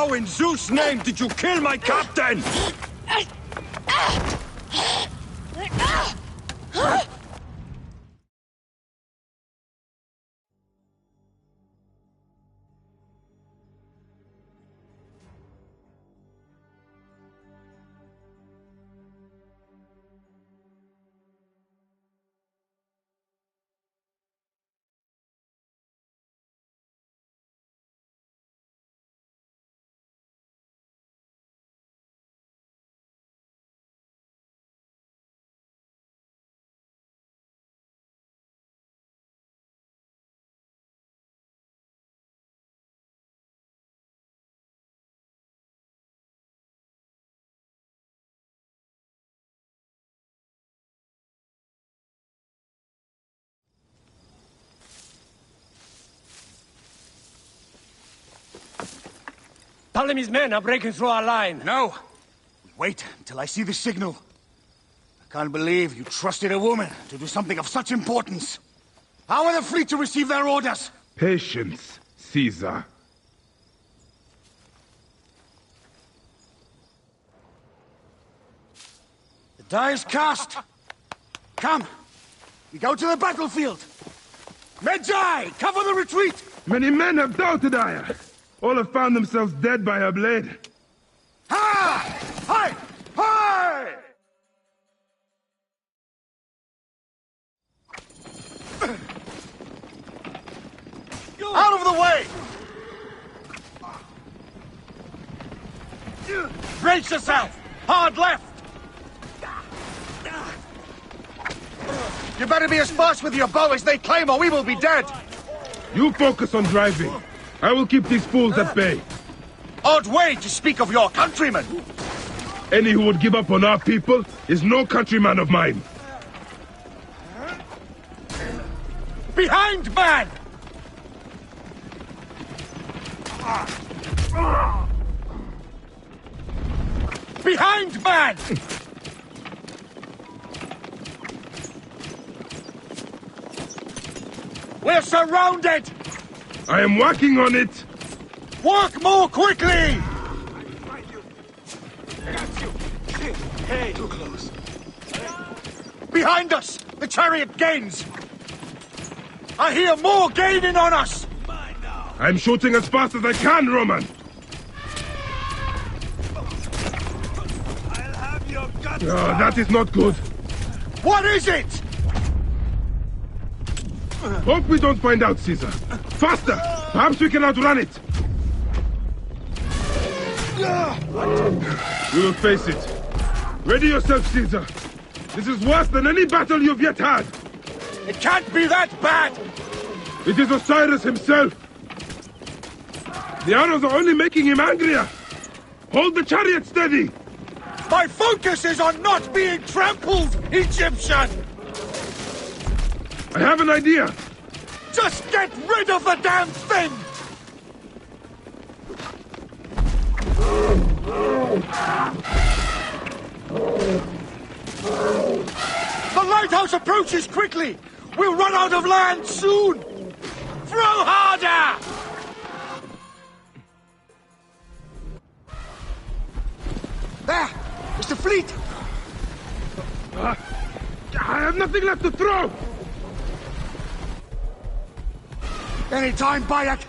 How in Zeus' name did you kill my captain? Ptolemy's men are breaking through our line. No. Wait until I see the signal. I can't believe you trusted a woman to do something of such importance. How are the fleet to receive their orders? Patience, Caesar. The die is cast. Come. We go to the battlefield. Medjay, cover the retreat. Many men have doubted Aya. All have found themselves dead by her blade. Ha! Hi! Hi! Out of the way! Brace yourself! Hard left! You better be as fast with your bow as they claim, or we will be dead! You focus on driving. I will keep these fools at bay. Odd way to speak of your countrymen! Any who would give up on our people is no countryman of mine. Behind, man! Behind, man! We're surrounded! I am working on it! Work more quickly! Hey, too close. Behind us! The chariot gains! I hear more gaining on us! I'm shooting as fast as I can, Roman! I'll have your guts! Oh, that is not good. What is it? Hope we don't find out, Caesar. Faster! Perhaps we can outrun it! We will face it. Ready yourself, Caesar. This is worse than any battle you've yet had. It can't be that bad! It is Osiris himself. The arrows are only making him angrier. Hold the chariot steady. My focus is on not being trampled, Egyptian! I have an idea. Just get rid of the damn thing! The lighthouse approaches quickly! We'll run out of land soon! Throw harder! There! It's the fleet! I have nothing left to throw! Anytime, Bayek!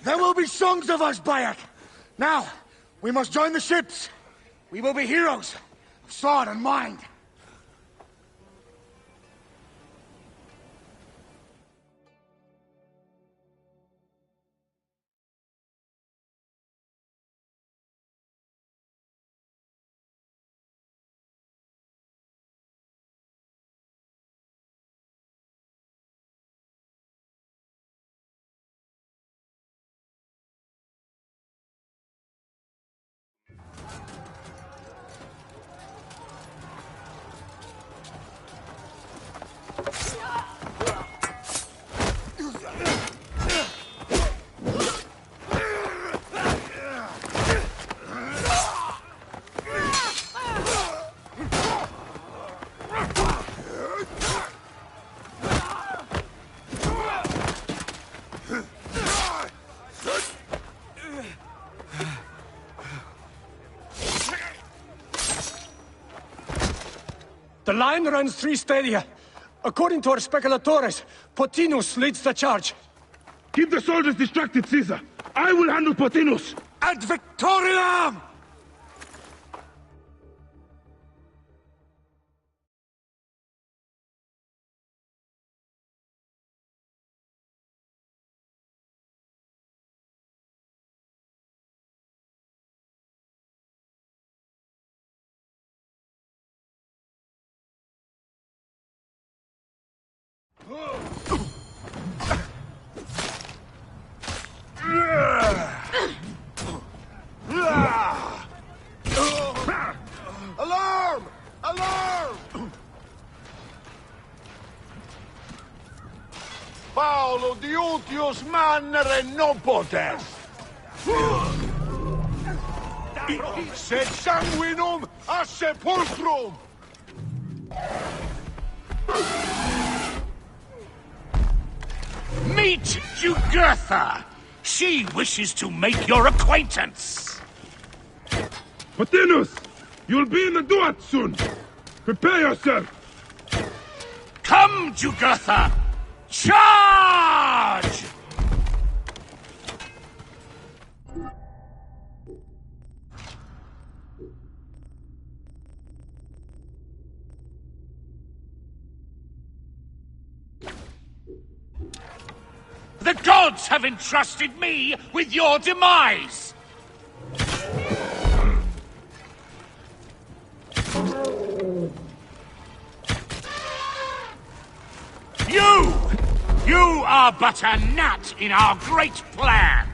There will be songs of us, Bayek! Now, we must join the ships! We will be heroes of sword and mind! The line runs 3 stadia. According to our speculatores, Potinus leads the charge. Keep the soldiers distracted, Caesar. I will handle Potinus. Ad Victoriam! Alarm! Alarm! Paolo diutius mannere non potest! Sed sanguinum a sepulcrum! Meet Jugurtha! She wishes to make your acquaintance! Potinus! You'll be in the Duat soon! Prepare yourself! Come, Jugurtha! Charge! The gods have entrusted me with your demise! You are but a gnat in our great plan!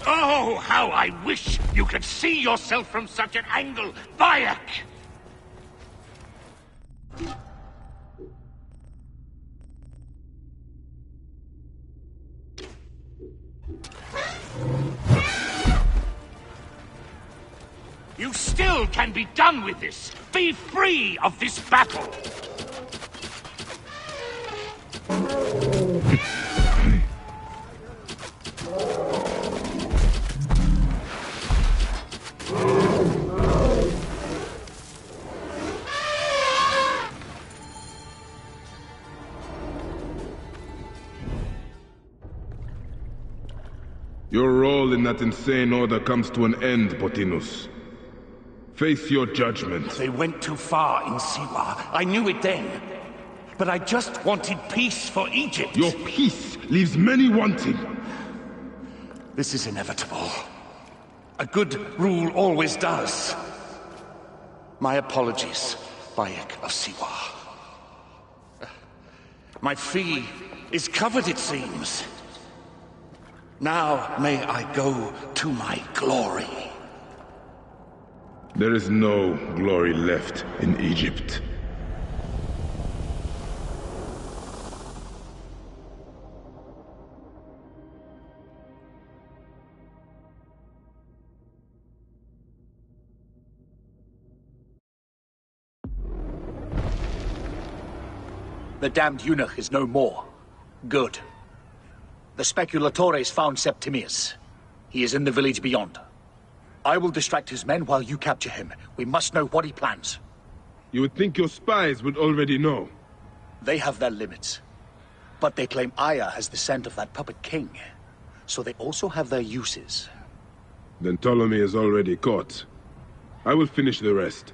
Oh, how I wish you could see yourself from such an angle, Bayek! You still can be done with this. Be free of this battle. Your role in that insane order comes to an end, Potinus. Face your judgment. They went too far in Siwa. I knew it then. But I just wanted peace for Egypt. Your peace leaves many wanting. This is inevitable. A good rule always does. My apologies, Bayek of Siwa. My fee is covered, it seems. Now may I go to my glory. There is no glory left in Egypt. The damned eunuch is no more. Good. The speculatores found Septimius. He is in the village beyond. I will distract his men while you capture him. We must know what he plans. You would think your spies would already know. They have their limits. But they claim Aya has the scent of that puppet king. So they also have their uses. Then Ptolemy is already caught. I will finish the rest.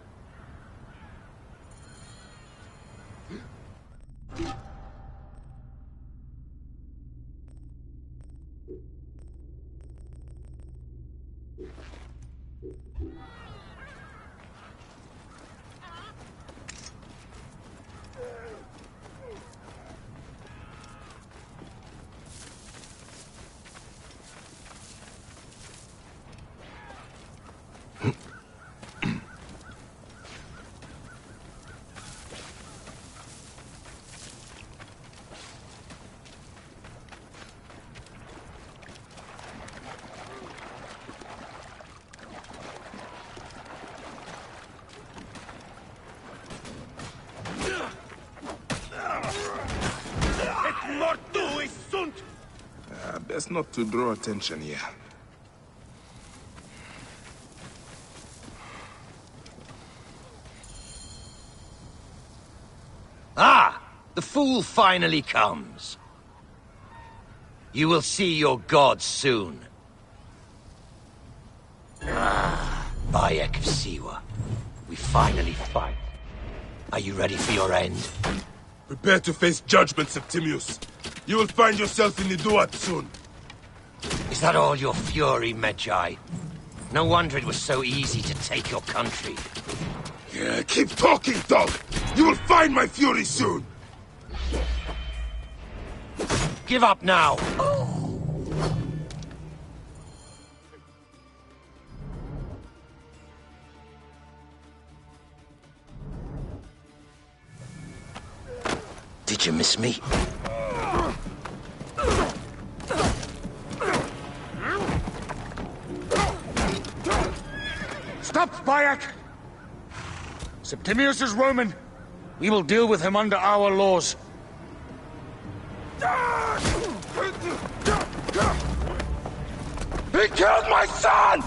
Best not to draw attention here. The fool finally comes. You will see your gods soon. Bayek of Siwa. We finally fight. Are you ready for your end? Prepare to face judgment, Septimius. You will find yourself in the Duat soon. Is that all your fury, Medjay? No wonder it was so easy to take your country. Yeah, keep talking, dog! You will find my fury soon! Give up now! Did you miss me? Stop, Bayek! Septimius is Roman. We will deal with him under our laws. He killed my son!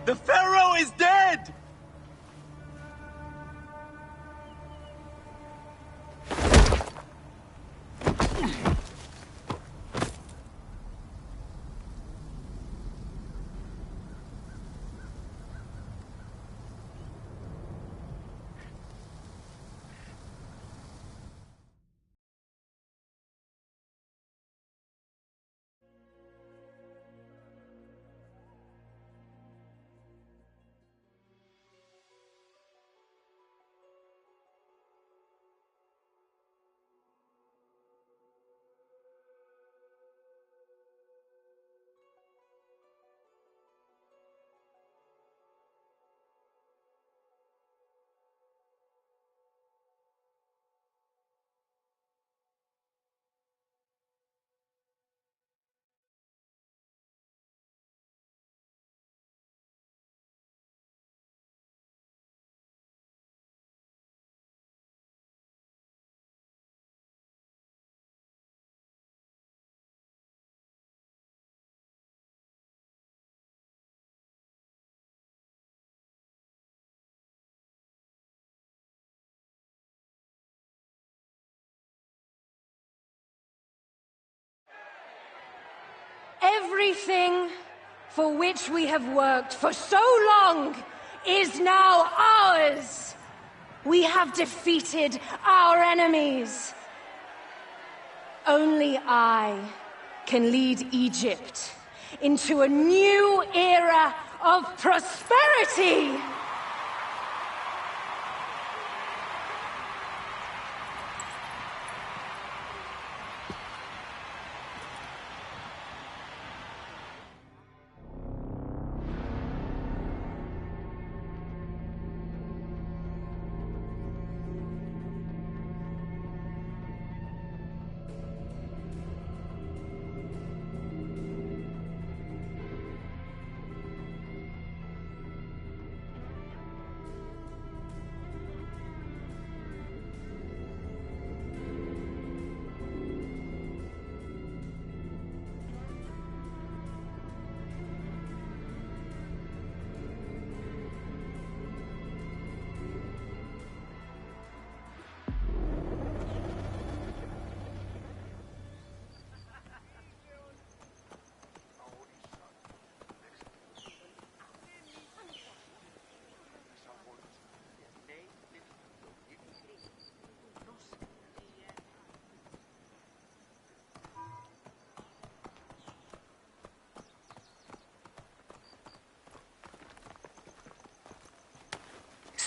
The Pharaoh is dead! Everything for which we have worked for so long is now ours. We have defeated our enemies. Only I can lead Egypt into a new era of prosperity.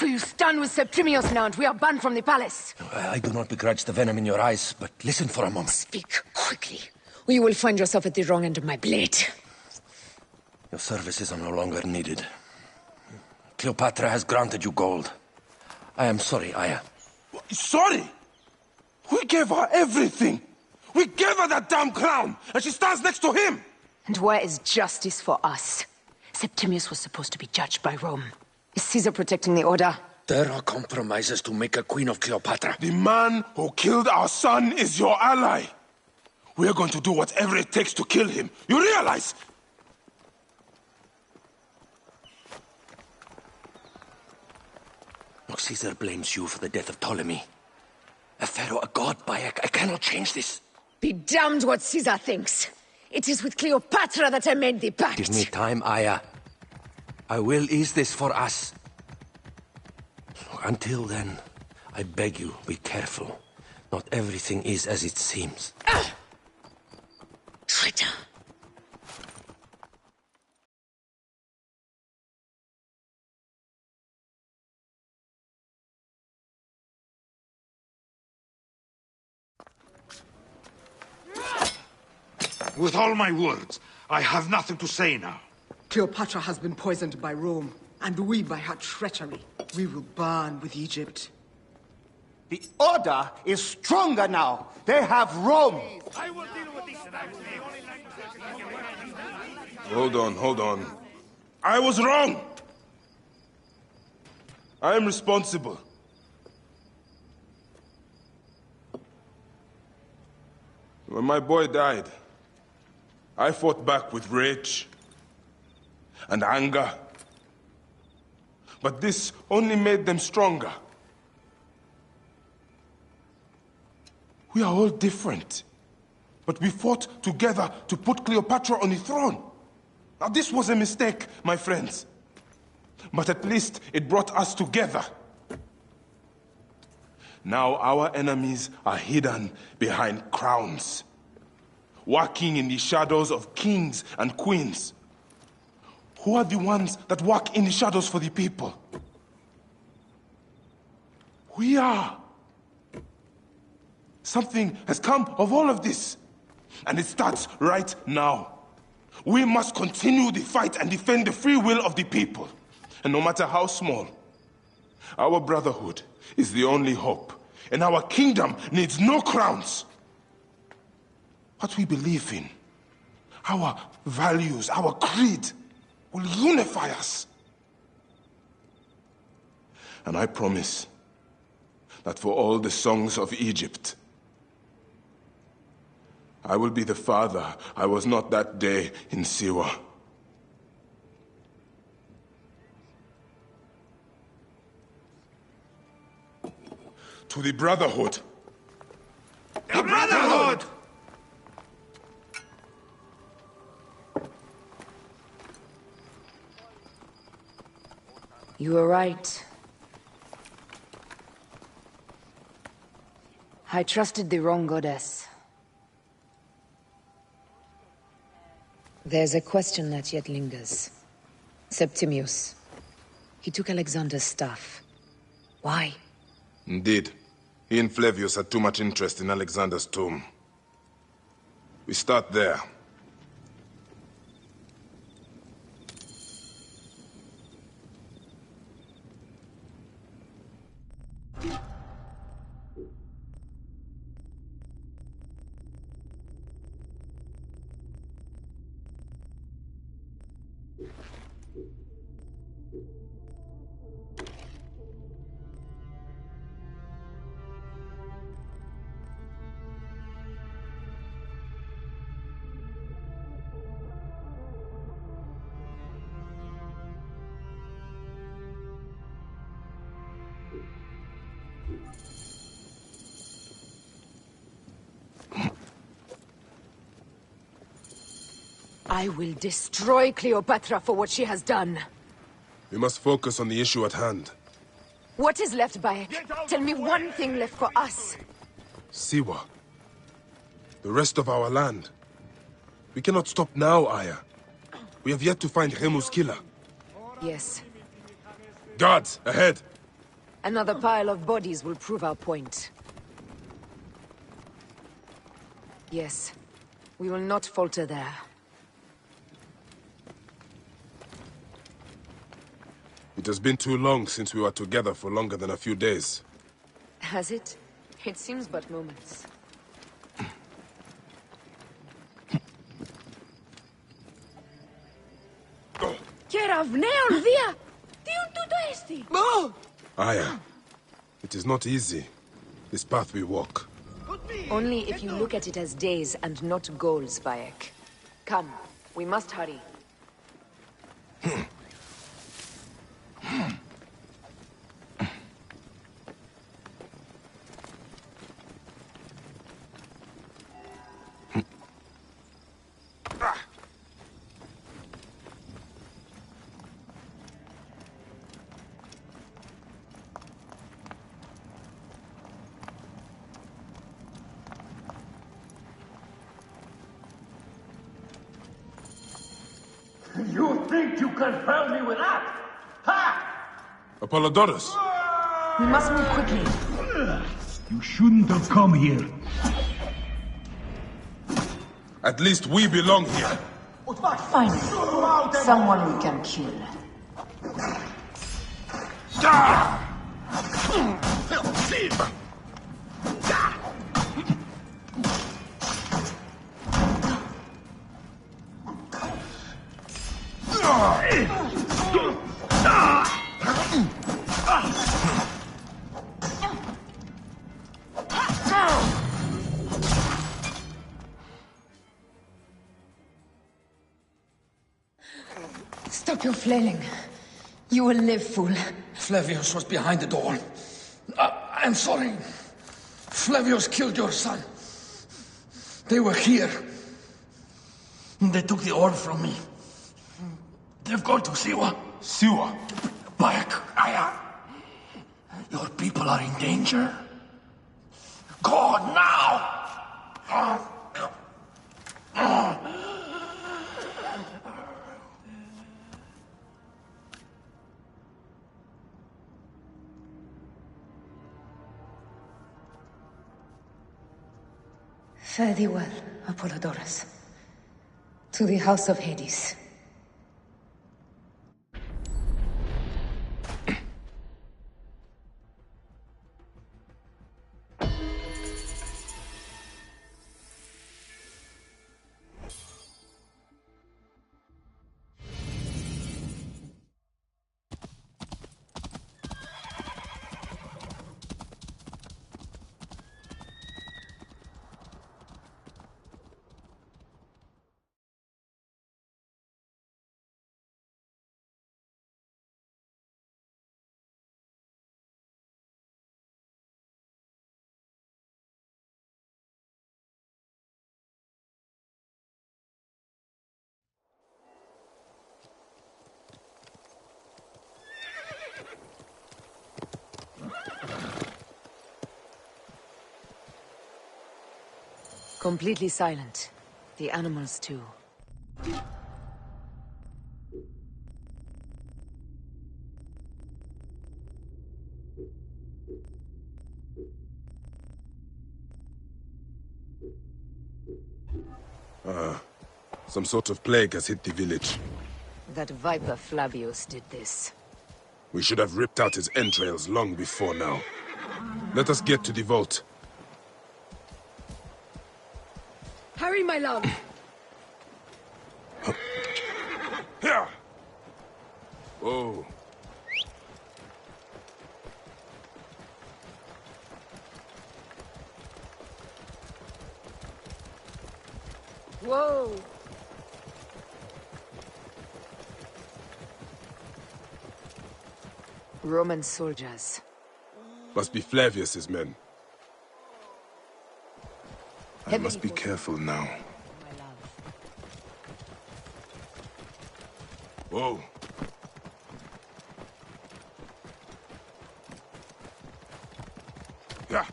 So you stand with Septimius now, and we are banned from the palace. I do not begrudge the venom in your eyes, but listen for a moment. Speak quickly, or you will find yourself at the wrong end of my blade. Your services are no longer needed. Cleopatra has granted you gold. I am sorry, Aya. Sorry? We gave her everything. We gave her that damn crown, and she stands next to him. And where is justice for us? Septimius was supposed to be judged by Rome. Is Caesar protecting the order? There are compromises to make a queen of Cleopatra. The man who killed our son is your ally. We are going to do whatever it takes to kill him. You realize? Look, Caesar blames you for the death of Ptolemy. A pharaoh, a god, Bayek. I cannot change this. Be damned what Caesar thinks. It is with Cleopatra that I made the pact. Give me time, Aya. I will ease this for us. Look, until then, I beg you, be careful. Not everything is as it seems. Traitor. With all my words, I have nothing to say now. Cleopatra has been poisoned by Rome, and we by her treachery. We will burn with Egypt. The Order is stronger now. They have Rome. I will deal with this. Hold on. I was wrong. I am responsible. When my boy died, I fought back with rage and anger. But this only made them stronger. We are all different. But we fought together to put Cleopatra on the throne. Now this was a mistake, my friends. But at least it brought us together. Now our enemies are hidden behind crowns, working in the shadows of kings and queens. Who are the ones that work in the shadows for the people? We are. Something has come of all of this, and it starts right now. We must continue the fight and defend the free will of the people. And no matter how small, our brotherhood is the only hope, and our kingdom needs no crowns. What we believe in, our values, our creed, will unify us. And I promise that for all the songs of Egypt, I will be the father I was not that day in Siwa. To the Brotherhood. The Brotherhood! You were right. I trusted the wrong goddess. There's a question that yet lingers. Septimius. He took Alexander's staff. Why? Indeed. He and Flavius had too much interest in Alexander's tomb. We start there. I will destroy Cleopatra for what she has done. We must focus on the issue at hand. What is left, Bayek? Tell me one thing left for us. Siwa. The rest of our land. We cannot stop now, Aya. We have yet to find Remu's killer. Yes. Guards, ahead! Another pile of bodies will prove our point. Yes, we will not falter there. It has been too long since we were together for longer than a few days. Has it? It seems but moments. Aya, it is not easy, this path we walk. Only if you look at it as days and not goals, Bayek. Come, we must hurry. You think you can fool me with that? Ha! Apollodorus! We must move quickly. You shouldn't have come here. At least we belong here. Finally, someone we can kill. Stop your flailing. You will live, fool. Flavius was behind the door. I'm sorry. Flavius killed your son. They were here. They took the orb from me. They've gone to Siwa. Siwa? Bayek, Aya. Your people are in danger. Go now! Fare thee well, Apollodorus. To the House of Hades. Completely silent. The animals too. Some sort of plague has hit the village. That viper Flavius did this. We should have ripped out his entrails long before now. Let us get to the vault. Hurry, my love! Here! Whoa. Whoa! Roman soldiers. Must be Flavius's men. I must be careful now. Whoa. Yeah.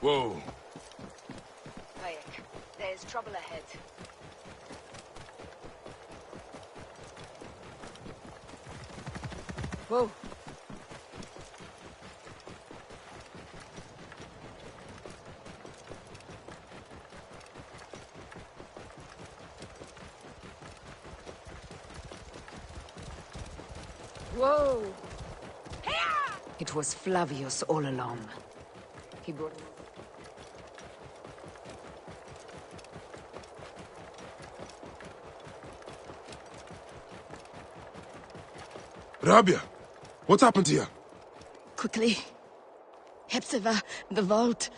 Whoa. Bayek, there is trouble ahead. Whoa. Whoa! It was Flavius all along. He brought... Rabia, what happened here? Quickly. Hepzibah, the vault.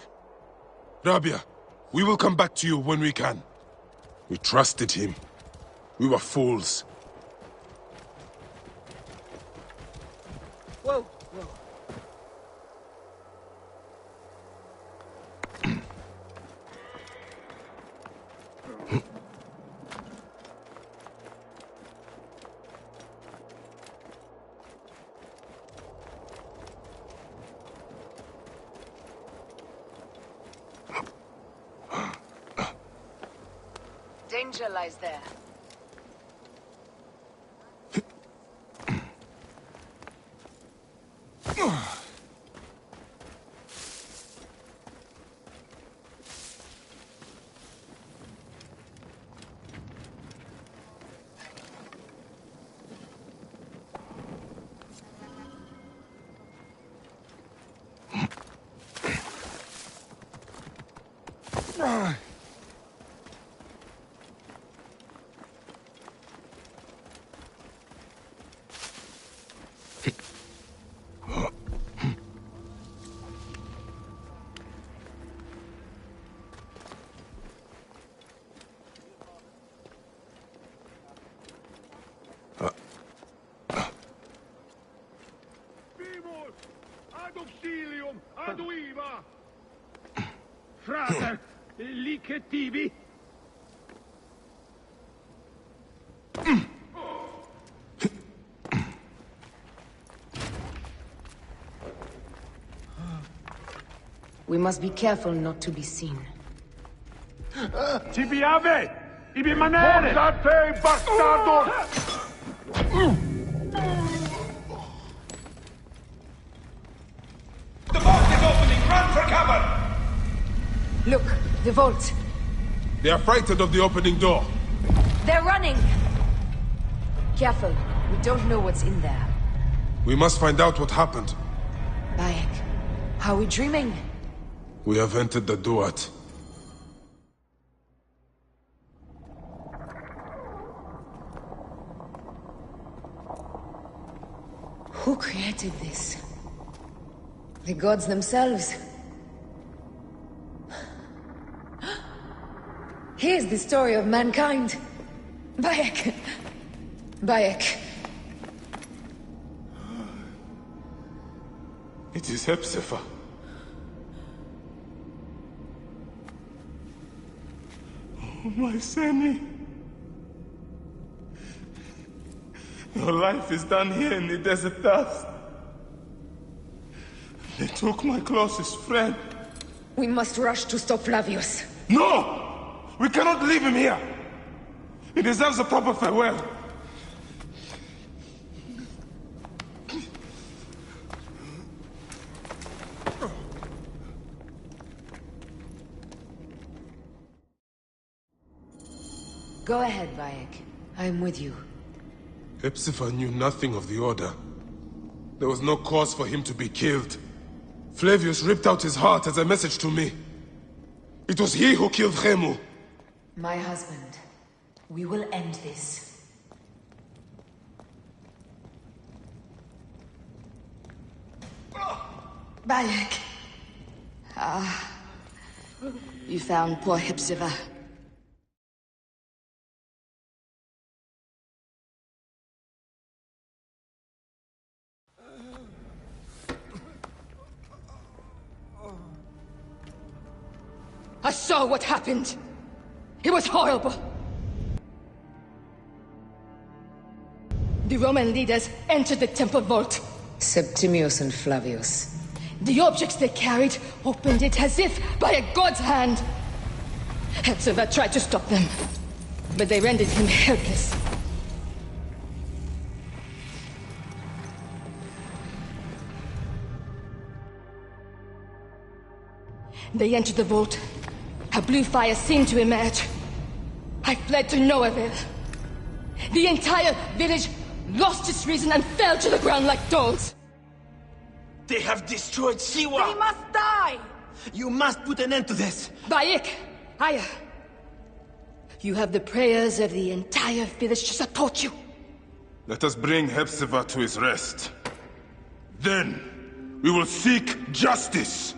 Rabia, we will come back to you when we can. We trusted him. We were fools. Whoa, whoa. Danger lies there. Frate, licetivi. We must be careful not to be seen. Ci piave! I rimanere! Forza te, bastardo! The vault is opening! Run for cover! Look, the vault. They are frightened of the opening door. They're running! Careful, we don't know what's in there. We must find out what happened. Bayek, are we dreaming? We have entered the Duat. Who created this? The gods themselves. Here's the story of mankind. Bayek. Bayek. It is Hepzibah. Oh, my Seni. Your life is done here in the desert dust. They took my closest friend. We must rush to stop Flavius. No! We cannot leave him here! He deserves a proper farewell. Go ahead, Bayek. I am with you. Hepzibah knew nothing of the Order. There was no cause for him to be killed. Flavius ripped out his heart as a message to me. It was he who killed Khemu. My husband. We will end this. Bayek. Ah. You found poor Hepzibah. I saw what happened. It was horrible. The Roman leaders entered the temple vault. Septimius and Flavius. The objects they carried opened it as if by a god's hand. Hepzibah tried to stop them, but they rendered him helpless. They entered the vault. A blue fire seemed to emerge. I fled to no avail. The entire village lost its reason and fell to the ground like dogs. They have destroyed Siwa! They must die! You must put an end to this! Bayek! Aya! You have the prayers of the entire village to support you. Let us bring Hepzibah to his rest. Then, we will seek justice!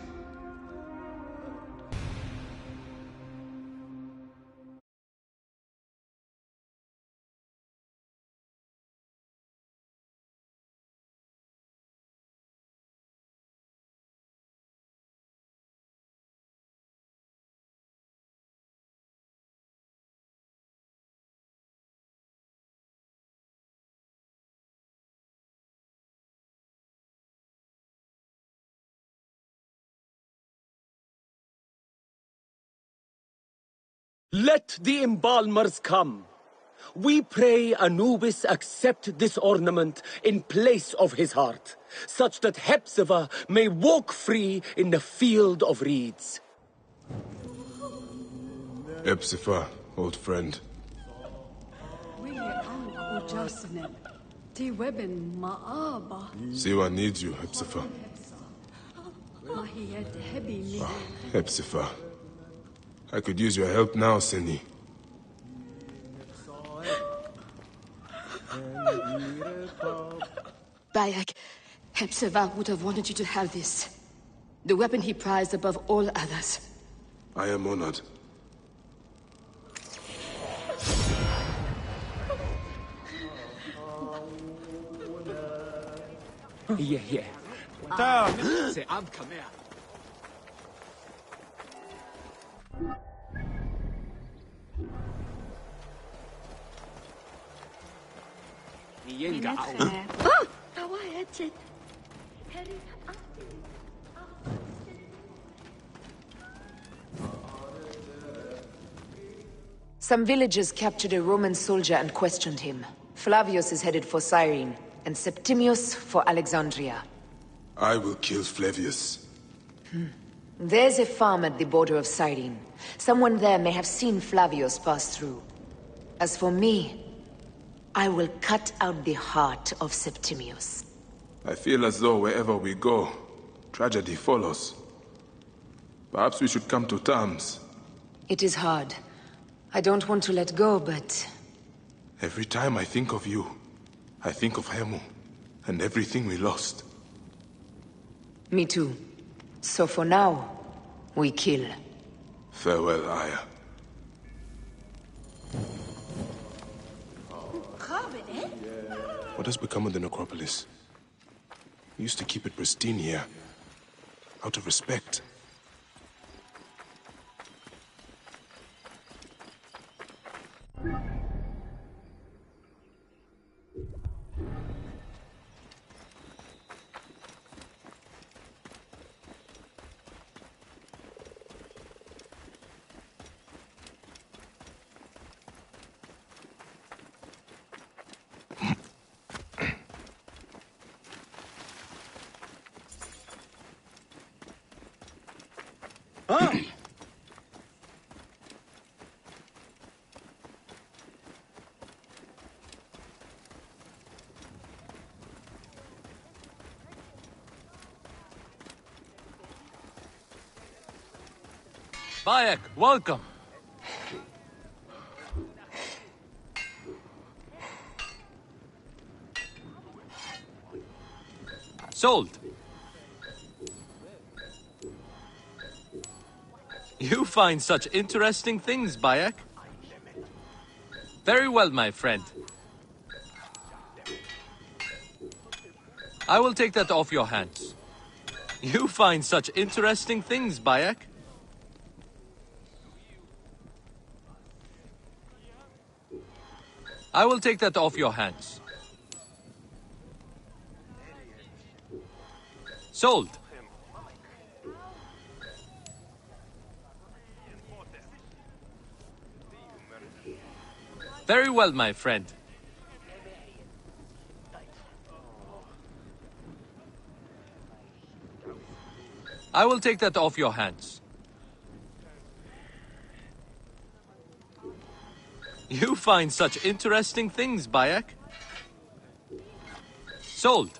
Let the embalmers come. We pray Anubis accept this ornament in place of his heart, such that Hepzibah may walk free in the field of reeds. Hepzibah, old friend. Siwa needs you, Hepzibah. Hepzibah. I could use your help now, Seni. Bayek, Hepzibah would have wanted you to have this. The weapon he prized above all others. I am honored. Yeah. Say, I'm coming out. Some villagers captured a Roman soldier and questioned him. Flavius is headed for Cyrene, and Septimius for Alexandria. I will kill Flavius. There's a farm at the border of Cyrene. Someone there may have seen Flavius pass through. As for me, I will cut out the heart of Septimius. I feel as though wherever we go, tragedy follows. Perhaps we should come to terms. It is hard. I don't want to let go, but... Every time I think of you, I think of Hemu, and everything we lost. Me too. So for now, we kill. Farewell, Aya. What has become of the necropolis? We used to keep it pristine here, out of respect. Bayek, welcome. Sold. You find such interesting things, Bayek. Very well, my friend. I will take that off your hands. You find such interesting things, Bayek. I will take that off your hands. Sold. Very well, my friend. I will take that off your hands. You find such interesting things, Bayek. Sold.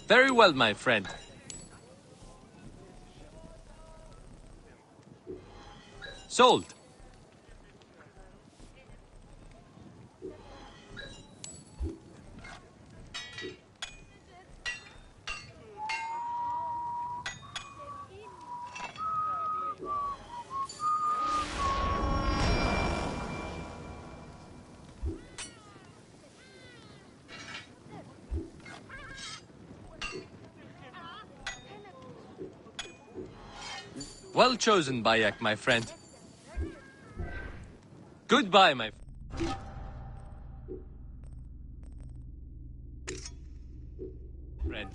Very well, my friend. Sold. Well chosen, Bayek, my friend. Goodbye, my friend.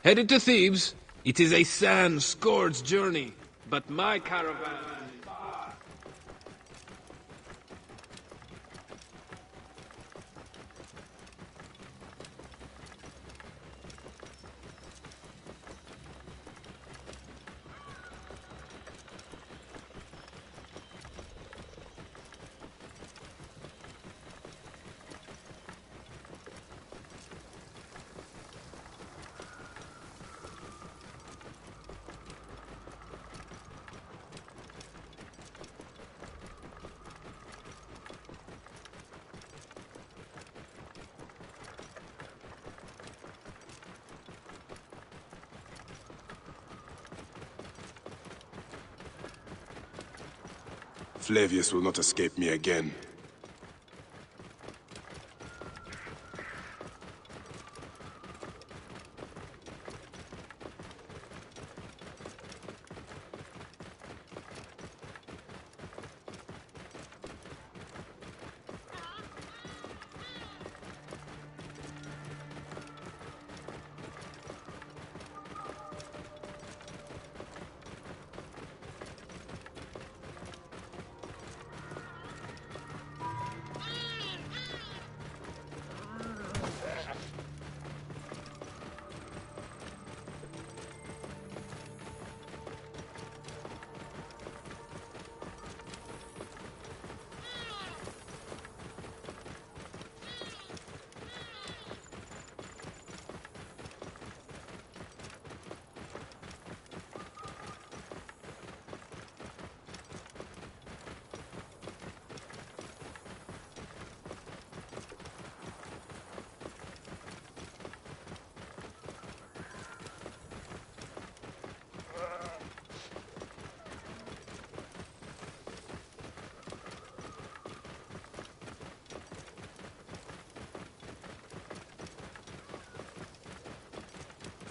Headed to Thebes? It is a sand-scourged journey, but my caravan... Flavius will not escape me again.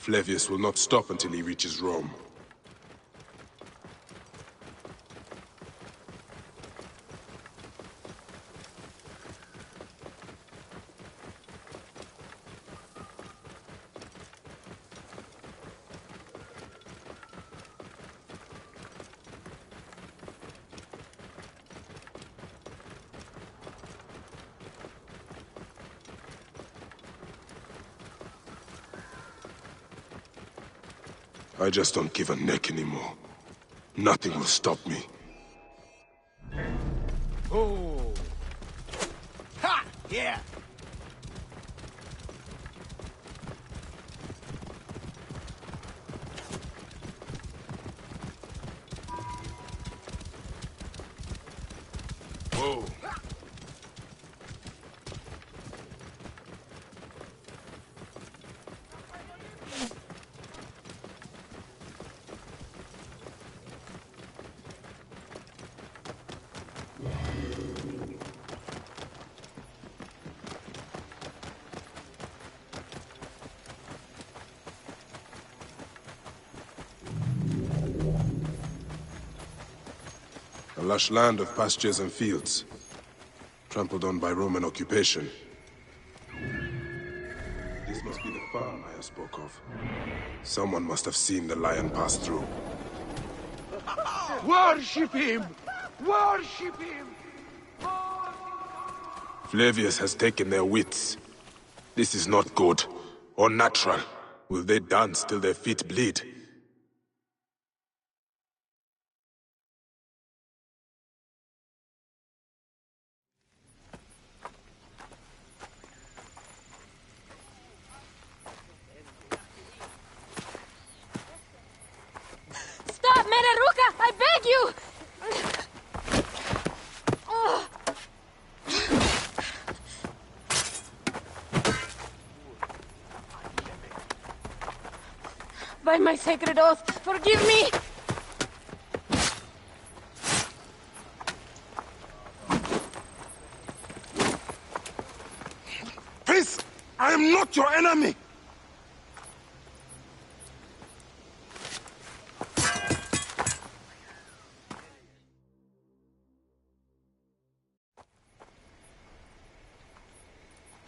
Flavius will not stop until he reaches Rome. I just don't give a neck anymore. Nothing will stop me. Oh. Ha! Yeah! Whoa. A lush land of pastures and fields, trampled on by Roman occupation. fire spoke of. Someone must have seen the lion pass through. Worship him! Worship him! Flavius has taken their wits. This is not good, or natural. Will they dance till their feet bleed? Stop, Meneruka! I beg you! Oh. By my sacred oath, forgive me! Peace! I am not your enemy!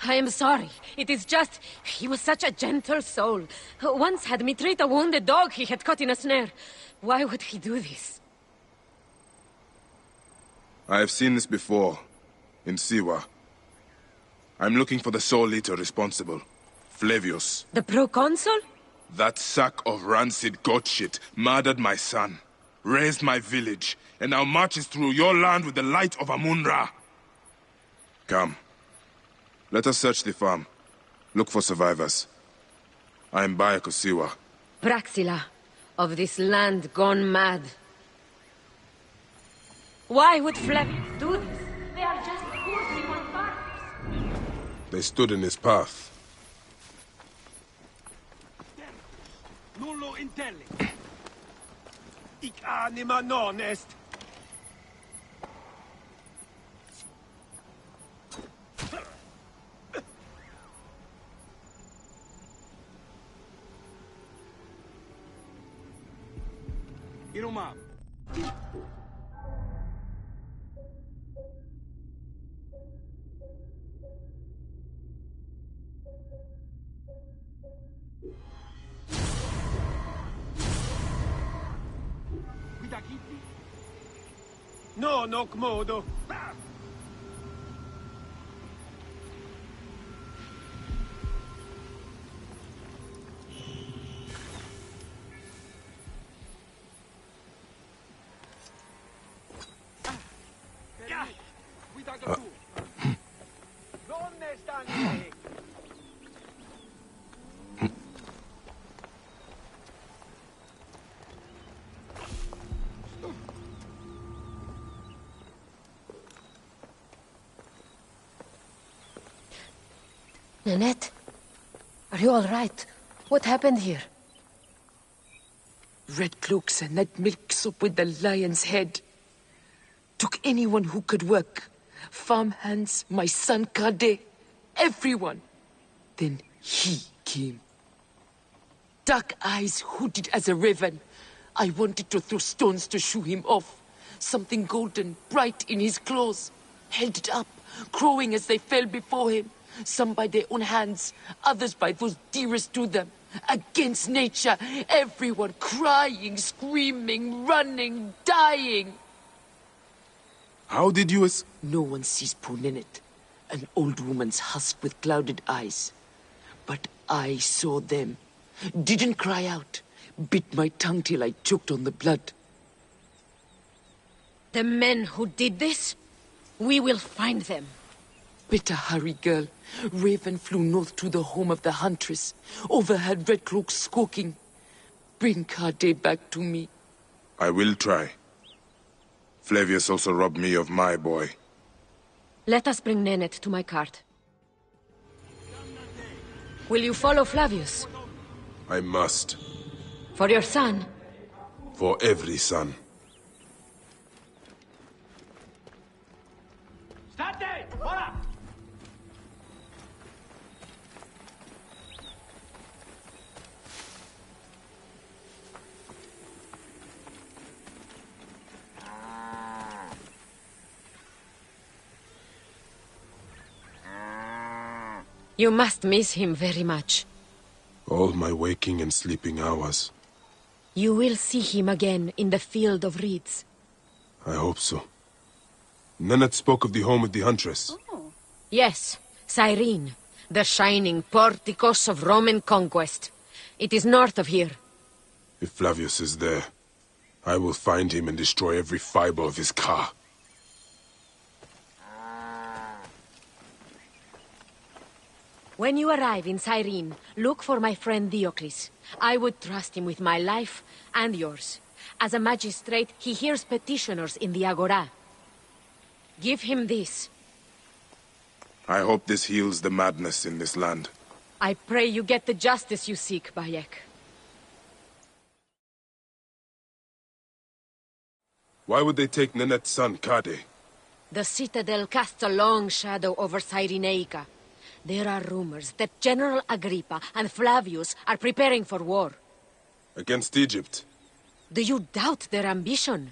I am sorry. It is just... he was such a gentle soul. Once had me treat a wounded dog he had caught in a snare. Why would he do this? I have seen this before, in Siwa. I'm looking for the sole leader responsible, Flavius. The proconsul? That sack of rancid goat shit murdered my son, raised my village, and now marches through your land with the light of Amun-Ra. Come. Let us search the farm. Look for survivors. I am Bayek of Siwa. Praxila, of this land gone mad. Why would Flavius do this? They are just coursing on farmers. They stood in his path. Nullo intelli. Hic anima non est. Irumam. No, no modo. Nanette, are you all right? What happened here? Red cloaks and that milk soup with the lion's head. Took anyone who could work. Farm hands, my son Kade, everyone. Then he came. Dark eyes hooded as a raven. I wanted to throw stones to shoo him off. Something golden, bright in his claws. Held it up, crowing as they fell before him. Some by their own hands, others by those dearest to them. Against nature, everyone crying, screaming, running, dying. How did you No one sees poor Ninette, an old woman's husk with clouded eyes. But I saw them. Didn't cry out. Bit my tongue till I choked on the blood. The men who did this? We will find them. Better hurry, girl. Raven flew north to the home of the huntress. Overheard Red Cloak squawking. Bring Kade back to me. I will try. Flavius also robbed me of my boy. Let us bring Nennet to my cart. Will you follow Flavius? I must. For your son? For every son. State! Ora! You must miss him very much. All my waking and sleeping hours. You will see him again in the Field of Reeds. I hope so. Nennet spoke of the home of the Huntress. Yes, Cyrene, the shining porticos of Roman conquest. It is north of here. If Flavius is there, I will find him and destroy every fiber of his car. When you arrive in Cyrene, look for my friend Diocles. I would trust him with my life and yours. As a magistrate, he hears petitioners in the Agora. Give him this. I hope this heals the madness in this land. I pray you get the justice you seek, Bayek. Why would they take Nenet's son, Kade? The Citadel casts a long shadow over Cyrenaica. There are rumors that General Agrippa and Flavius are preparing for war. Against Egypt? Do you doubt their ambition?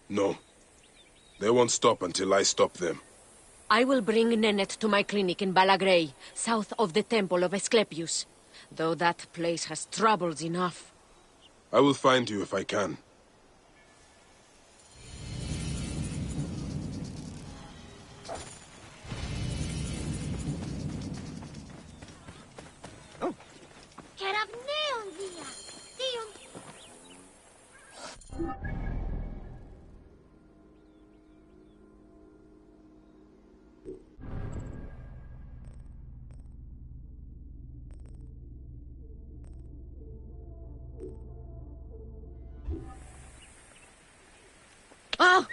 No. They won't stop until I stop them. I will bring Nennet to my clinic in Balagrey, south of the Temple of Asclepius. Though that place has troubles enough. I will find you if I can. Oh!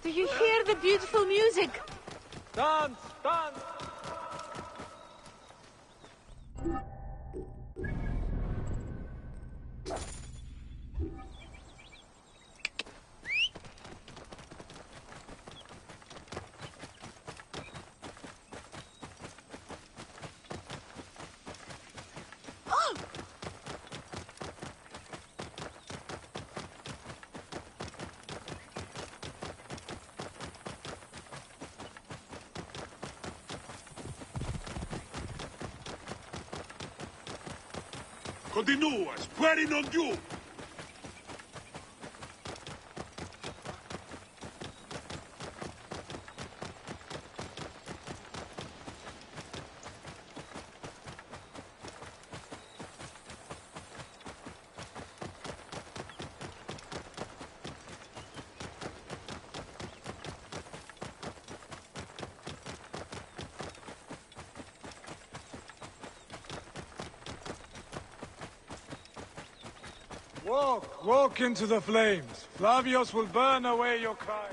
Do you hear the beautiful music? Dance! Dance! Continúas, pueri non giù! Walk into the flames. Flavius will burn away your cry.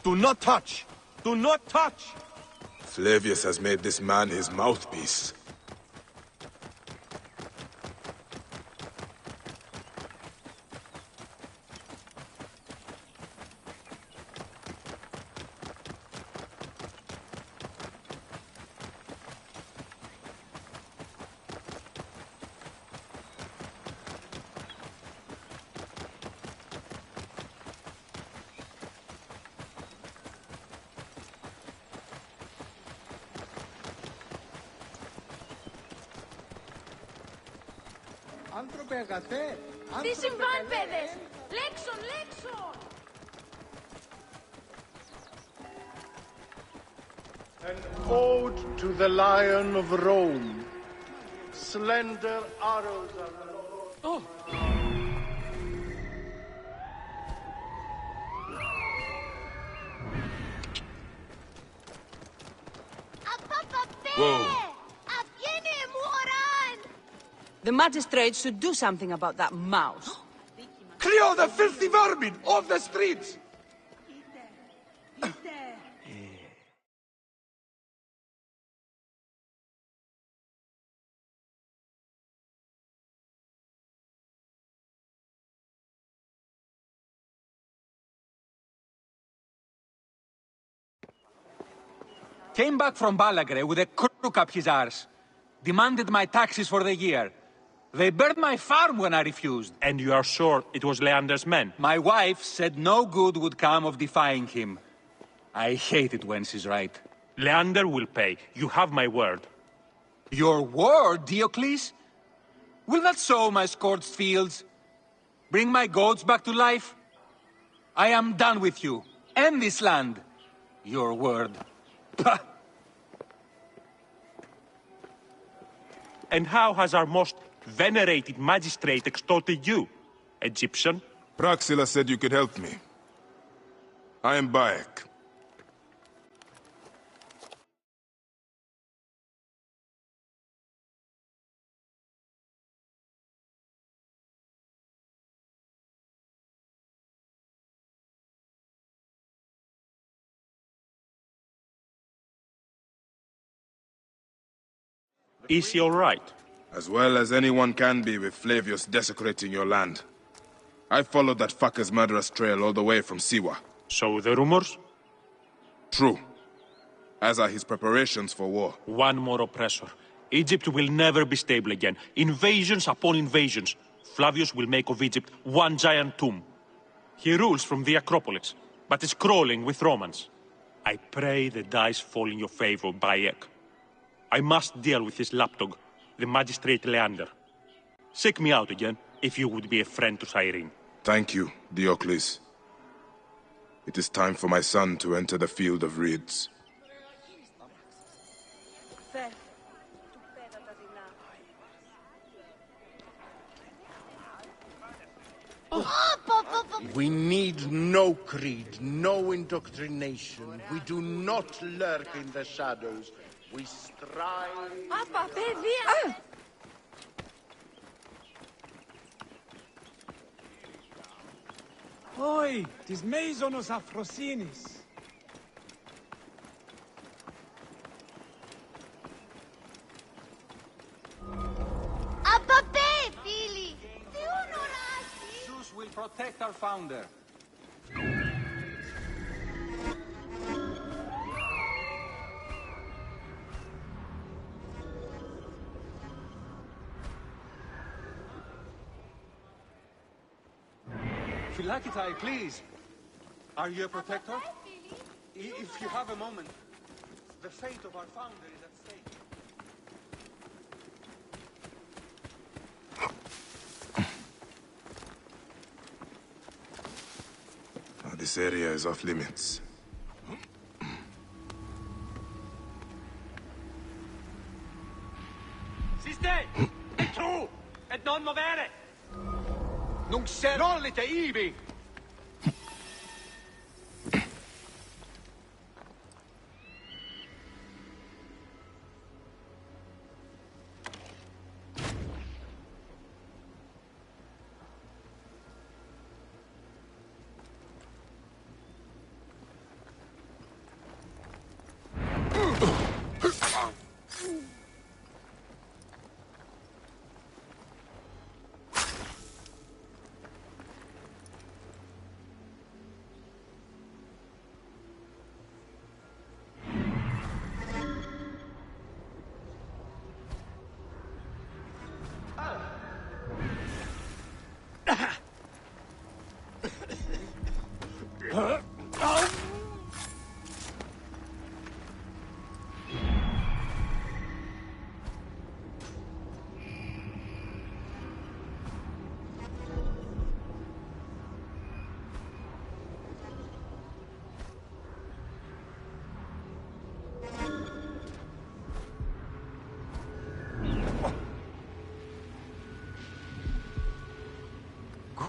Do not touch! Do not touch! Flavius has made this man his mouthpiece. Τι συμβάν, παιδες! Λέξον, λέξον! An ode to the Lion of Rome. slender arrows of the Lord. Whoa. The magistrates should do something about that mouse. Clear the filthy vermin off the streets! Came back from Balagre with a crook up his arse. Demanded my taxes for the year. They burned my farm when I refused. And you are sure it was Leander's men? My wife said no good would come of defying him. I hate it when she's right. Leander will pay. You have my word. Your word, Diocles? Will that sow my scorched fields? Bring my goats back to life? I am done with you, and this land. Your word. Pah! And how has our most venerated magistrate extorted you, Egyptian? Praxila said you could help me. I am Bayek. Is he all right? As well as anyone can be with Flavius desecrating your land. I followed that fucker's murderous trail all the way from Siwa. So the rumors? True. As are his preparations for war. One more oppressor. Egypt will never be stable again. Invasions upon invasions. Flavius will make of Egypt one giant tomb. He rules from the Acropolis, but is crawling with Romans. I pray the dice fall in your favor, Bayek. I must deal with his lapdog, the magistrate Leander. Seek me out again, if you would be a friend to Cyrene. Thank you, Diocles. It is time for my son to enter the field of reeds. We need no creed, no indoctrination. We do not lurk in the shadows. We strive... Papa, παιδιά! Oi, tis Maisonos Afrosinis. Zeus will protect our founder. Philakitai, please. Are you a protector? If you have a moment, the fate of our founder is at stake. This area is off limits. Siste! E tu! E non movere! Non serolite ivi!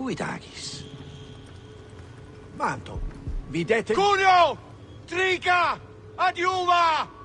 Druidagis. Manto, videte... Cuneo! Trica! Adiuva!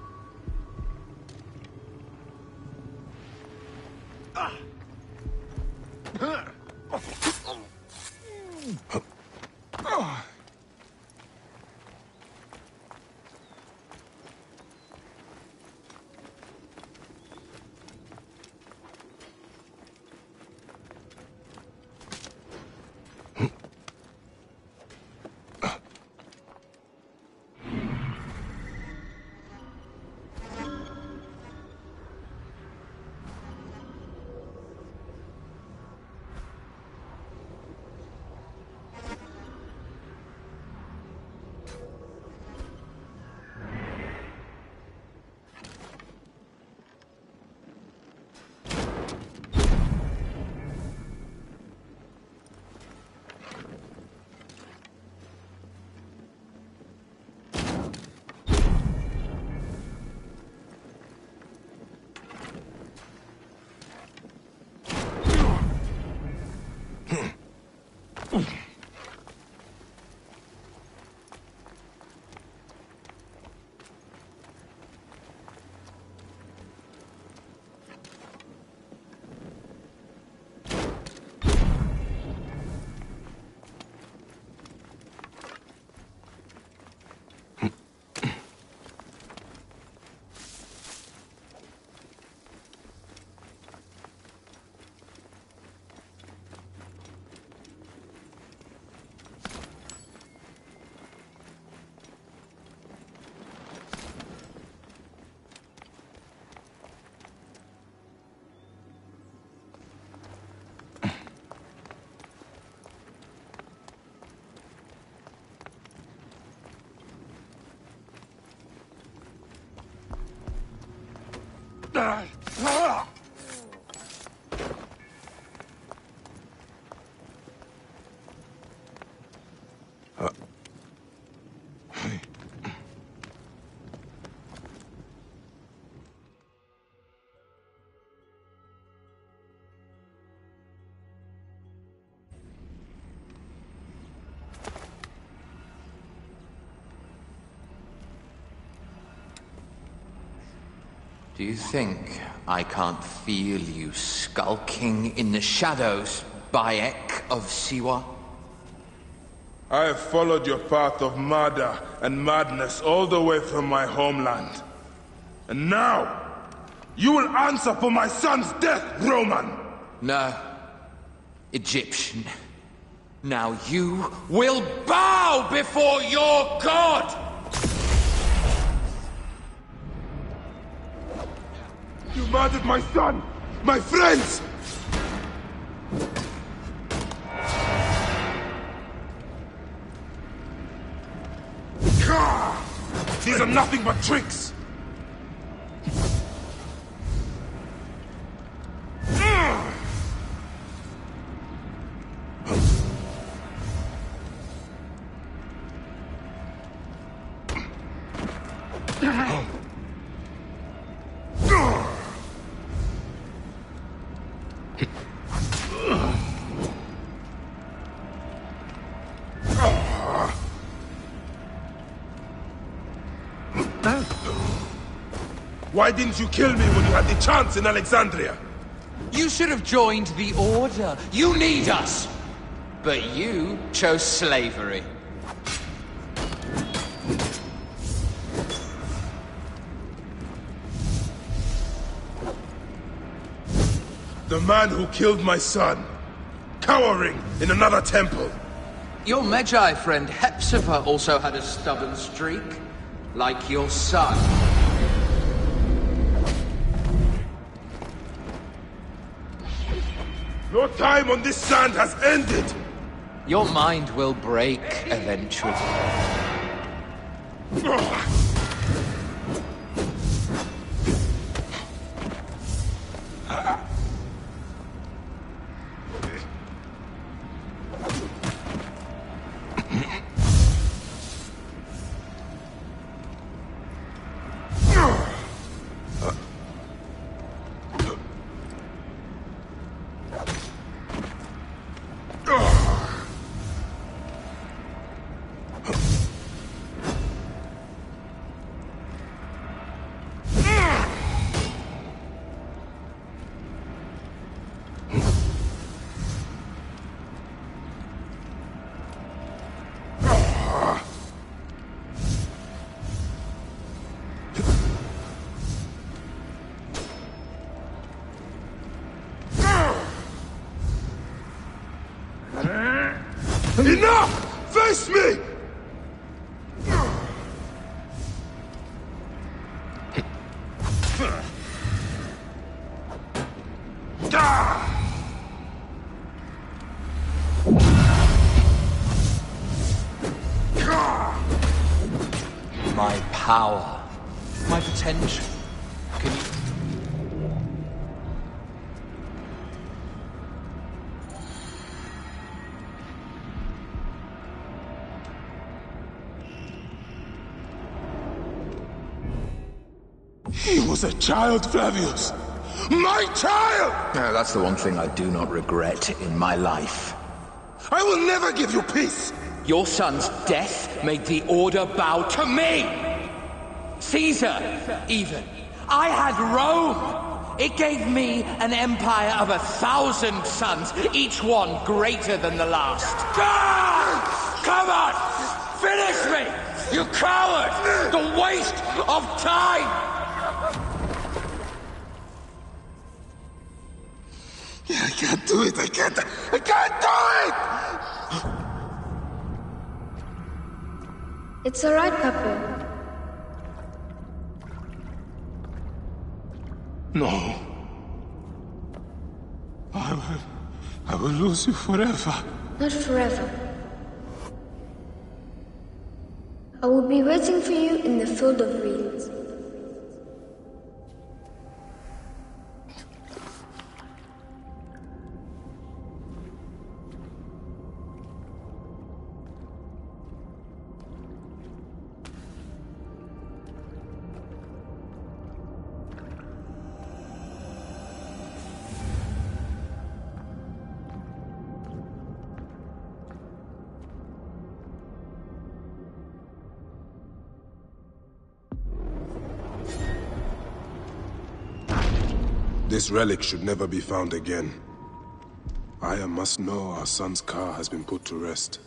Do you think I can't feel you skulking in the shadows, Bayek of Siwa? I have followed your path of murder and madness all the way from my homeland. And now, you will answer for my son's death, Roman! No. Egyptian. Now you will bow before your god! You murdered my son! My friends! These are nothing but tricks! Why didn't you kill me when you had the chance in Alexandria? You should have joined the Order. You need us! But you chose slavery. The man who killed my son, cowering in another temple. Your Magi friend Hepzibah also had a stubborn streak, like your son. Your time on this sand has ended! Your mind will break eventually. Enough! Face me! My power, my potential. Can you... He was a child, Flavius! My child! No, that's the one thing I do not regret in my life. I will never give you peace! Your son's death made the Order bow to me! Caesar, even. I had Rome! It gave me an empire of 1,000 sons, each one greater than the last. Come on! Finish me! You coward! The waste of time! I can't do it! I can't do it! It's alright, Papa. No. I will lose you forever. Not forever. I will be waiting for you in the field of reeds. This relic should never be found again. Aya must know our son's car has been put to rest.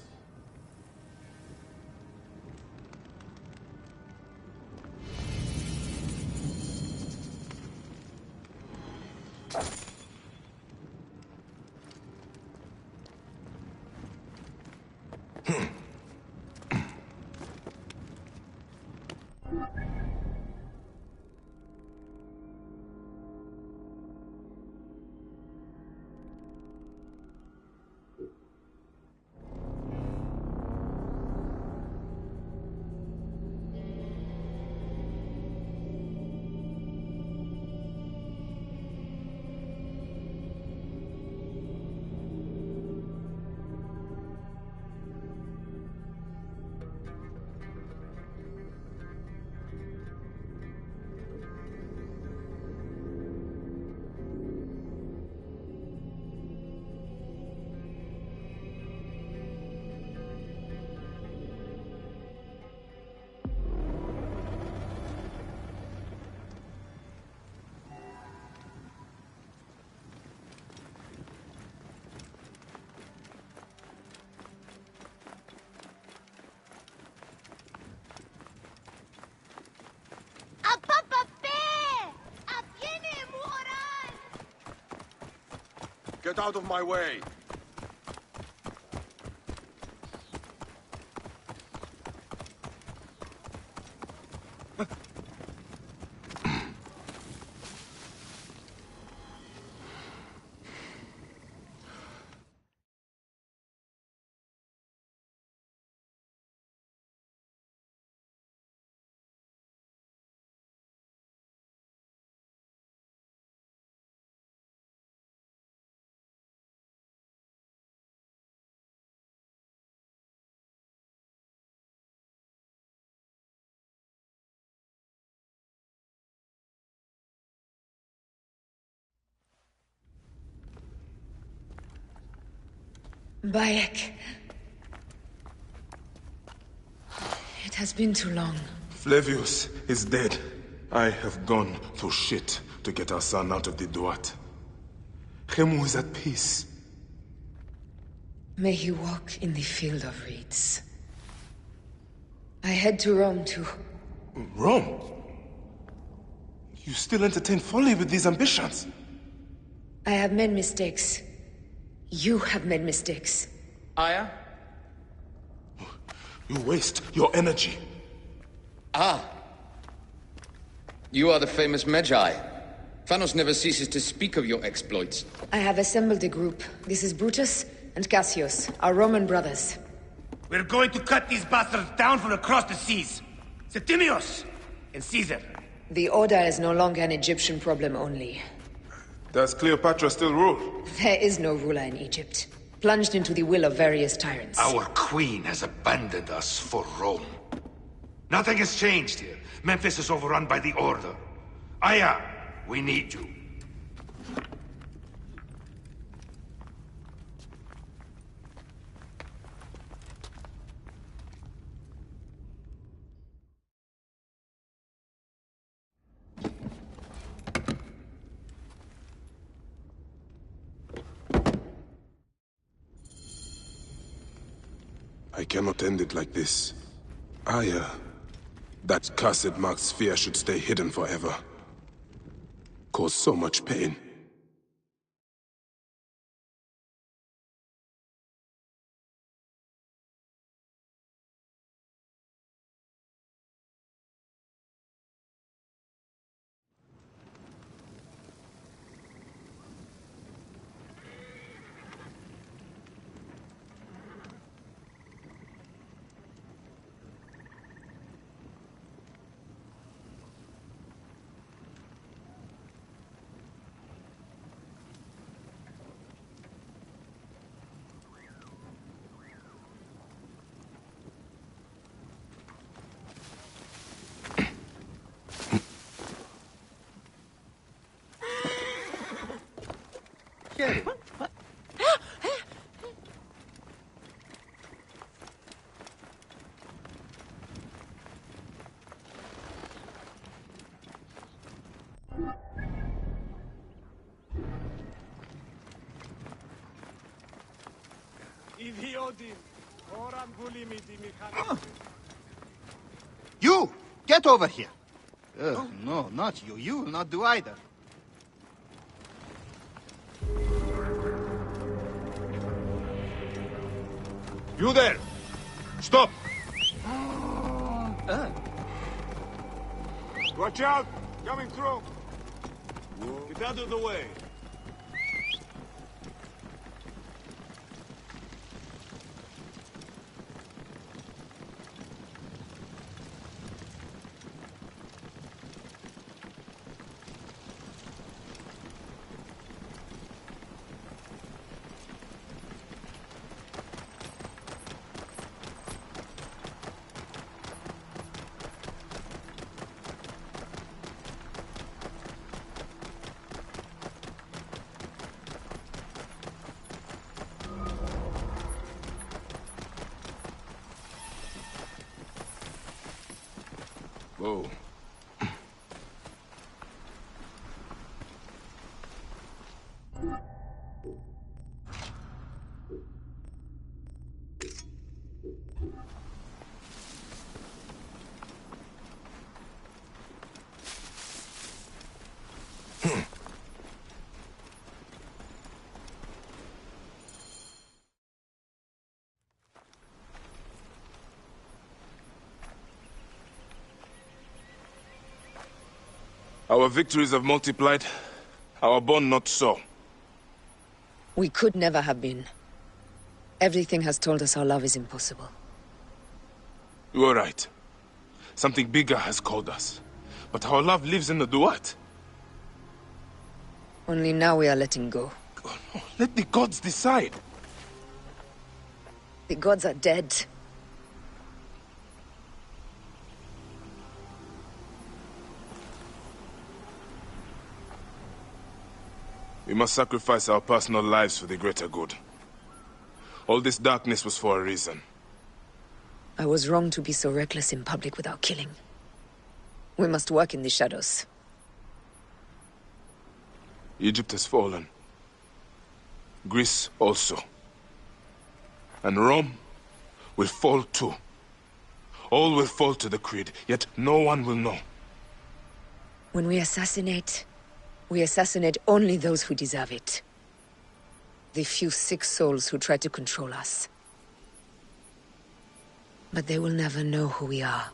Get out of my way! Bayek. It has been too long. Flavius is dead. I have gone through shit to get our son out of the Duat. Khemu is at peace. May he walk in the field of reeds. I head to Rome too. Rome? You still entertain folly with these ambitions? I have made mistakes. You have made mistakes. Aya? You waste your energy. Ah. You are the famous Magi. Thanos never ceases to speak of your exploits. I have assembled a group. This is Brutus and Cassius, our Roman brothers. We're going to cut these bastards down from across the seas. Septimius and Caesar. The Order is no longer an Egyptian problem only. Does Cleopatra still rule? There is no ruler in Egypt. Plunged into the will of various tyrants. Our queen has abandoned us for Rome. Nothing has changed here. Memphis is overrun by the Order. Aya, we need you. I cannot end it like this. Aya, that cursed marked sphere should stay hidden forever. Cause so much pain. You! Get over here! No, not you. You will not do either. You there! Stop! Watch out! Coming through! Get out of the way! Whoa. Our victories have multiplied, our bond not so. We could never have been. Everything has told us our love is impossible. You are right. Something bigger has called us. But our love lives in the Duat. Only now we are letting go. Let the gods decide. The gods are dead. We must sacrifice our personal lives for the greater good. All this darkness was for a reason. I was wrong to be so reckless in public without killing. We must work in the shadows. Egypt has fallen. Greece also. And Rome will fall too. All will fall to the Creed, yet no one will know. When we assassinate only those who deserve it. The few sick souls who try to control us. But they will never know who we are.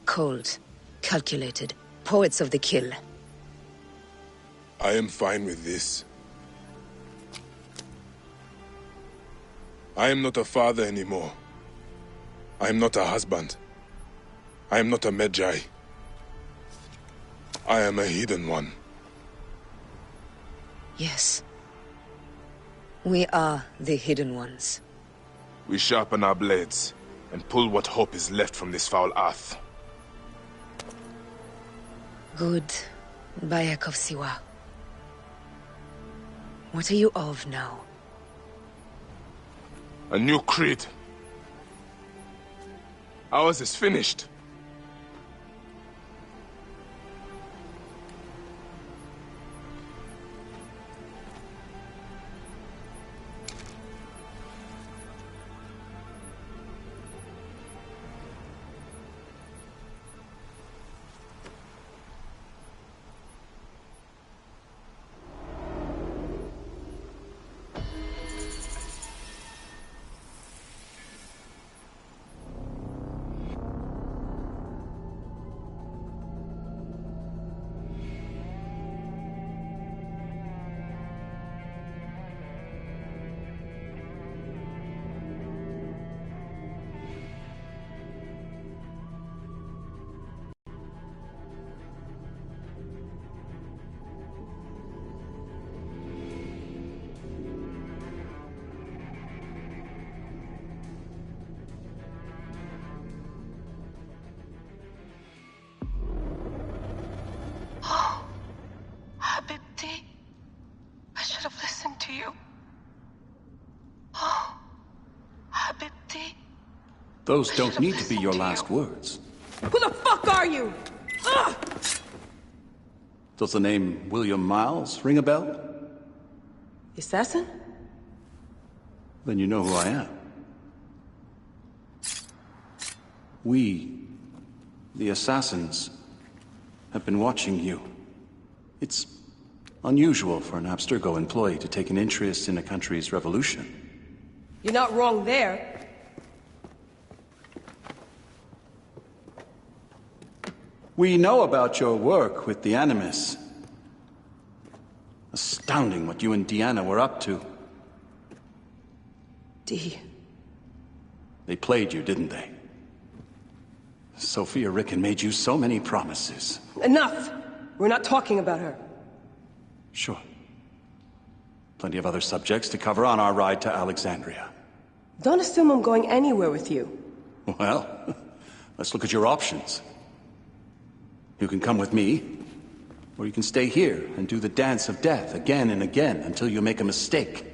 Cold, calculated, poets of the kill. I am fine with this. I am not a father anymore. I am not a husband. I am not a Magi. I am a hidden one. Yes. We are the hidden ones. We sharpen our blades and pull what hope is left from this foul earth. Good, Bayek of Siwa. What are you of now? A new creed. Ours is finished. Habibti, I should have listened to you. Oh, Habibti. Those don't need to be your last words. Who the fuck are you? Ugh! Does the name William Miles ring a bell? The assassin? Then you know who I am. We, the assassins, have been watching you. It's unusual for an Abstergo employee to take an interest in a country's revolution. You're not wrong there. We know about your work with the Animus. Astounding what you and Deanna were up to. D. They played you, didn't they? Sophia Ricken made you so many promises. Enough! We're not talking about her. Sure. Plenty of other subjects to cover on our ride to Alexandria. Don't assume I'm going anywhere with you. Well, let's look at your options. You can come with me, or you can stay here and do the dance of death again and again until you make a mistake.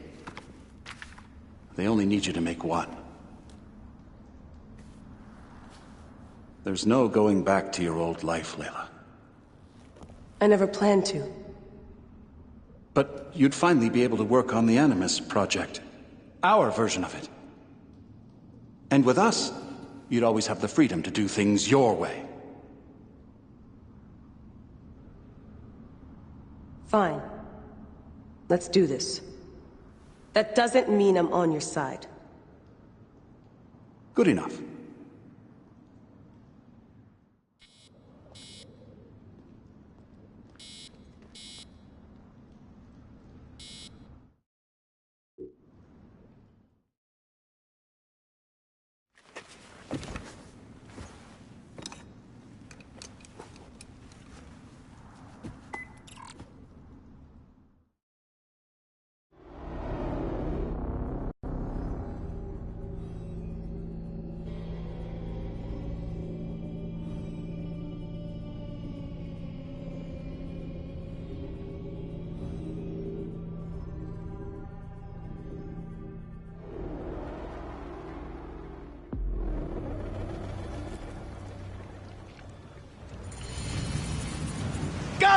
They only need you to make one. There's no going back to your old life, Layla. I never planned to. But you'd finally be able to work on the Animus project. Our version of it. And with us, you'd always have the freedom to do things your way. Fine. Let's do this. That doesn't mean I'm on your side. Good enough.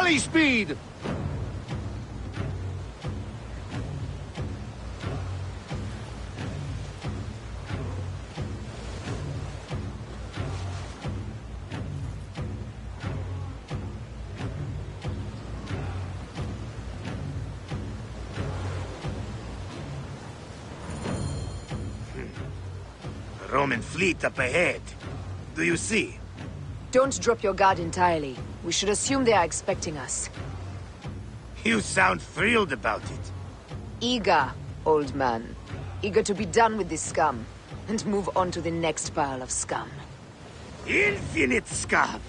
Galley speed! A Roman fleet up ahead. Do you see? Don't drop your guard entirely. We should assume they are expecting us. You sound thrilled about it. Eager, old man. Eager to be done with this scum, and move on to the next pile of scum. Infinite scum!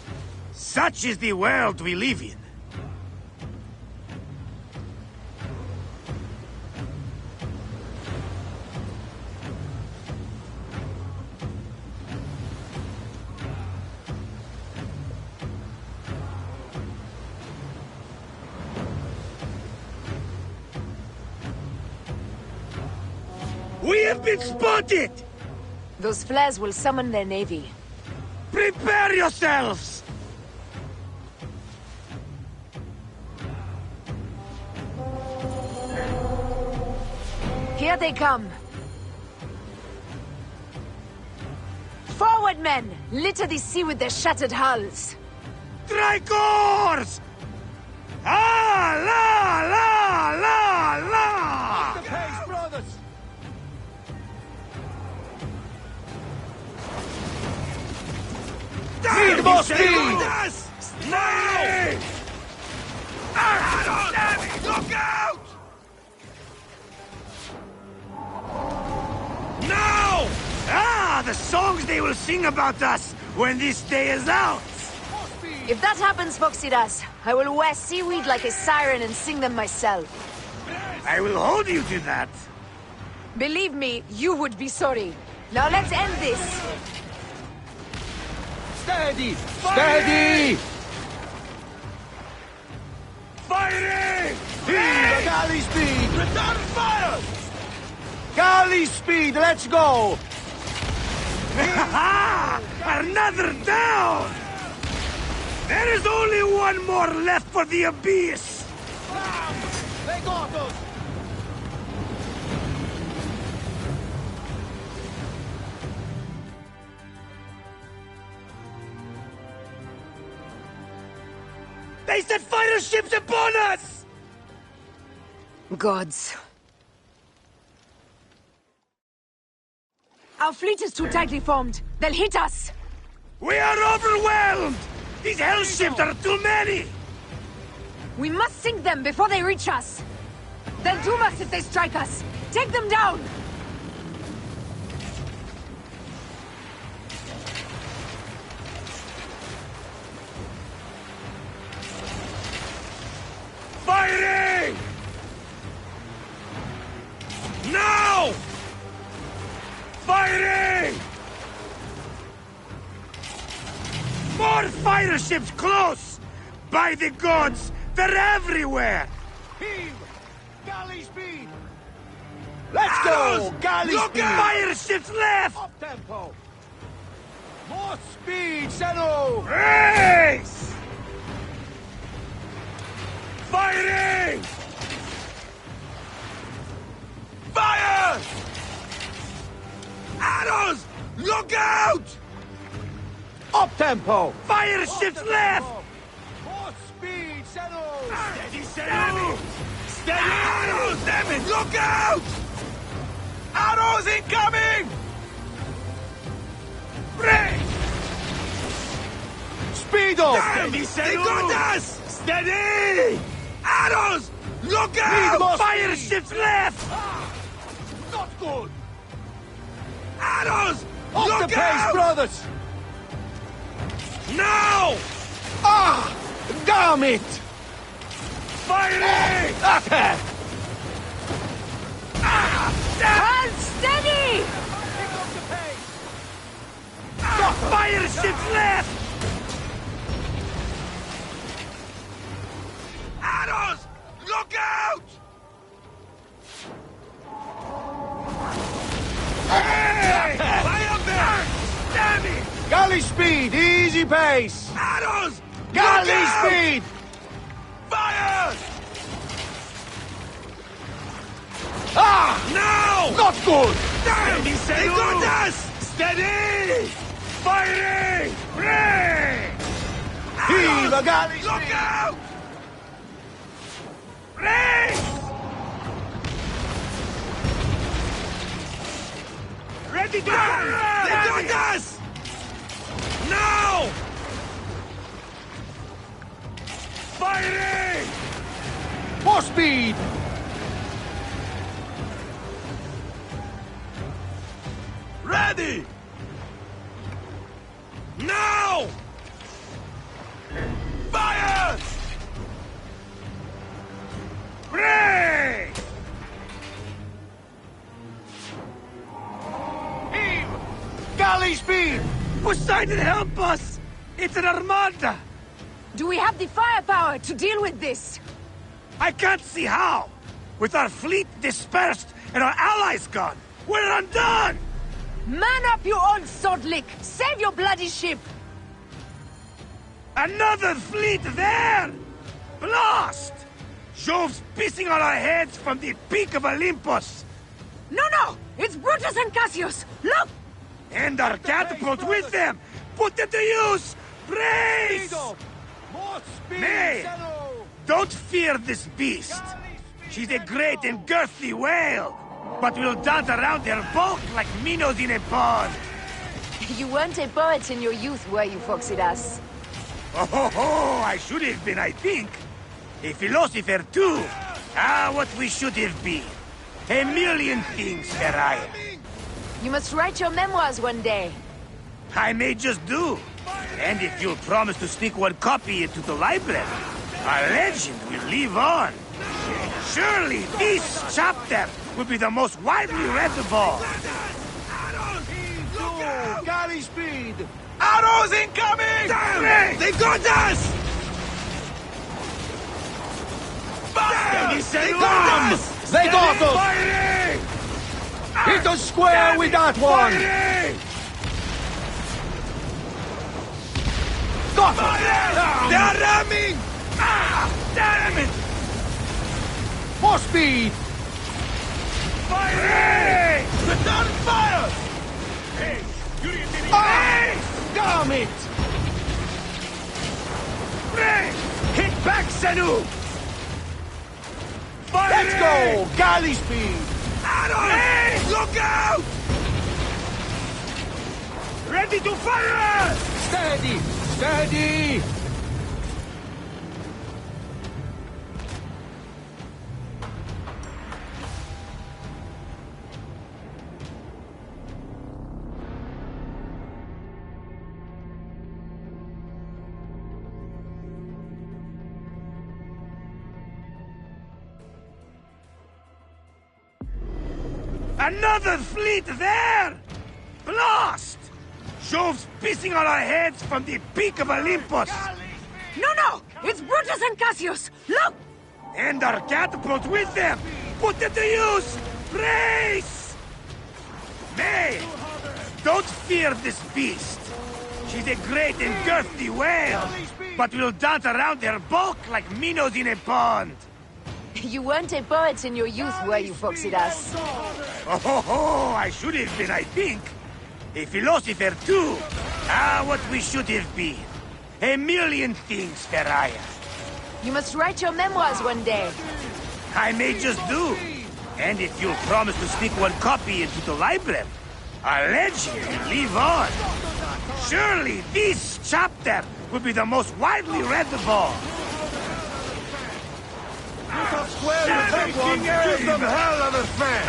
Such is the world we live in. We have been spotted! Those flares will summon their navy. Prepare yourselves! Here they come. Forward, men! Litter the sea with their shattered hulls. Tricors! Ah, la, la, la, la! Off the pace, brothers! Need more speed! Now! Look out! Now! Ah, the songs they will sing about us when this day is out! If that happens, Foxidas, I will wear seaweed like a siren and sing them myself. I will hold you to that. Believe me, you would be sorry. Now let's end this. Steady! Steady! Fighting! Heave the galley speed! Return fire! Galley speed, let's go! Another down! There is only one more left for the abyss! They got us! They set fighter ships upon us! Gods. Our fleet is too tightly formed. They'll hit us! We are overwhelmed! These hell ships are too many! We must sink them before they reach us! They'll doom us if they strike us! Take them down! Fighting! Now! Fighting! More fighter ships close! By the gods, they're everywhere! Heave! Galley speed! Let's go! Galley Look speed! at fire ships left! Up tempo! More speed, Zeno! Race! Fighting! Fire! Arrows! Look out! Up tempo! Fire ships left! More speed, Zeno! Steady, steady! Steady! Arrows, damn it! Look out! Arrows incoming! Break! Speedo! Steady, steady! They got us! Steady! Arrows! Look out! Fire ships left! Not good! Arrows! Off Look the pace, out! brothers! Now! Ah! Damn it! Fighting! Attack! Hold steady! Fire ships left! Arrows! Look out! Hey! Fire back! Damn it! Galley speed, easy pace! Arrows! Galley Look out! speed! Fire! Ah! Now! Not good! Damn! They got us! Steady! Firing! Ray! Heave a galley! Look out! Ray! Ready to fire! They got us! Now! Firing! More speed! Ready! Now! Fire! Break! Heave! Galley speed! Poseidon, help us! It's an armada! Do we have the firepower to deal with this? I can't see how! With our fleet dispersed and our allies gone, we're undone! Man up, you old sodlick! Save your bloody ship! Another fleet there! Blast! Jove's pissing on our heads from the peak of Olympus! No! It's Brutus and Cassius! Look! And our catapult with them! Put it to use! Brace! May! Don't fear this beast! She's a great and girthy whale! But we'll dance around her bulk like minnows in a pond! You weren't a poet in your youth, were you, Foxidas? Oh, I should have been, I think. A philosopher, too. Ah, what we should have been. A million things, Ferraya. You must write your memoirs one day. I may just do. And if you'll promise to sneak one copy into the library, our legend will live on. Surely this chapter will be the most widely read of all. Galley speed! Arrows incoming! Damn! They got us! Fire! They got us! They got us! Firing! Hit us square with that one! Firing! Got us! They are ramming! Ah! Damn it! More speed! Firing! Return fire! Hey! Hey! Damn it! Ray! Hit back, Sanu! Firing! Let's go! Galley speed! Hey! Look out! Ready to fire! Steady! Steady! Another fleet there! Blast! Jove's pissing on our heads from the peak of Olympus! No! It's Brutus and Cassius! Look! And our catapult with them! Put it to use! Brace! May! Don't fear this beast! She's a great and girthy whale! But we'll dance around her bulk like minnows in a pond! You weren't a poet in your youth, were you, Foxidas? Oh, I should have been, I think. A philosopher, too. Ah, what we should have been. A million things, Ferraya. You must write your memoirs one day. I may just do. And if you'll promise to sneak one copy into the library, our legend will live on. Surely this chapter will be the most widely read of all. Square with that one! Give them hell of a fair!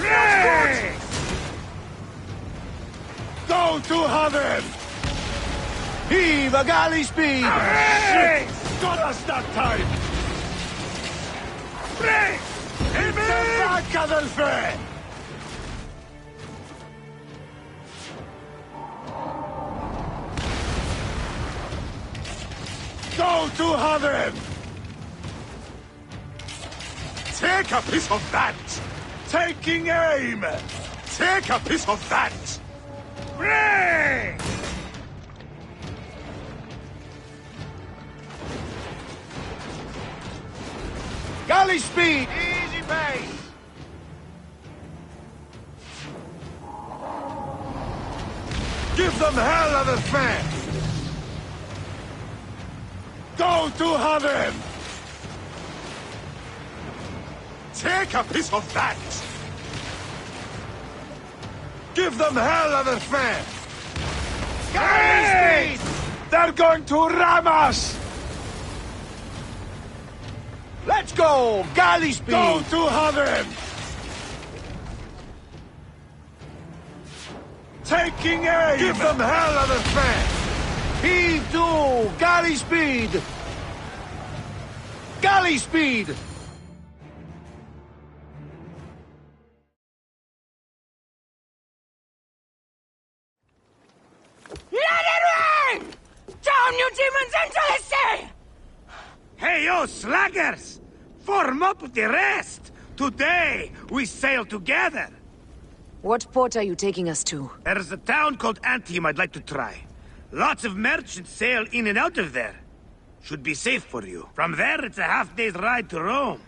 Ray! Go to heaven! Heave a galley speed! Ray! Got us that time! Ray! Barca del fe! Go to heaven! Take a piece of that! Taking aim! Take a piece of that! Ray! Galley speed! Easy pace! Give them hell of a fan! Go to heaven! Take a piece of that! Give them hell of a fan! Galley speed! They're going to ram us! Let's go! Galley speed! Go to heaven! Taking aim! Give them hell of a fan! Heave to! Galley speed! Galley speed! Let it rain! Down, you demons, into the sea! Hey, you slackers! Form up with the rest! Today, we sail together! What port are you taking us to? There's a town called Anthem I'd like to try. Lots of merchants sail in and out of there. Should be safe for you. From there, it's a half-day's ride to Rome.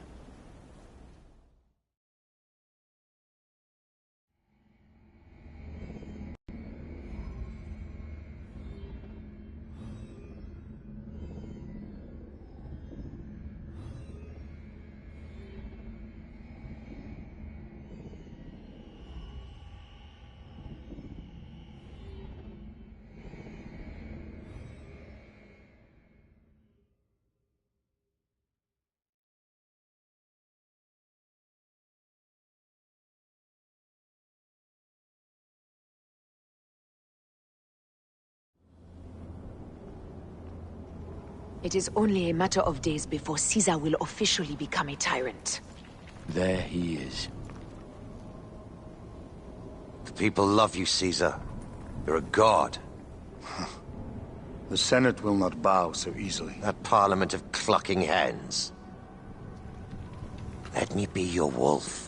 It is only a matter of days before Caesar will officially become a tyrant. There he is. The people love you, Caesar. You're a god. The Senate will not bow so easily. That parliament of clucking hens. Let me be your wolf.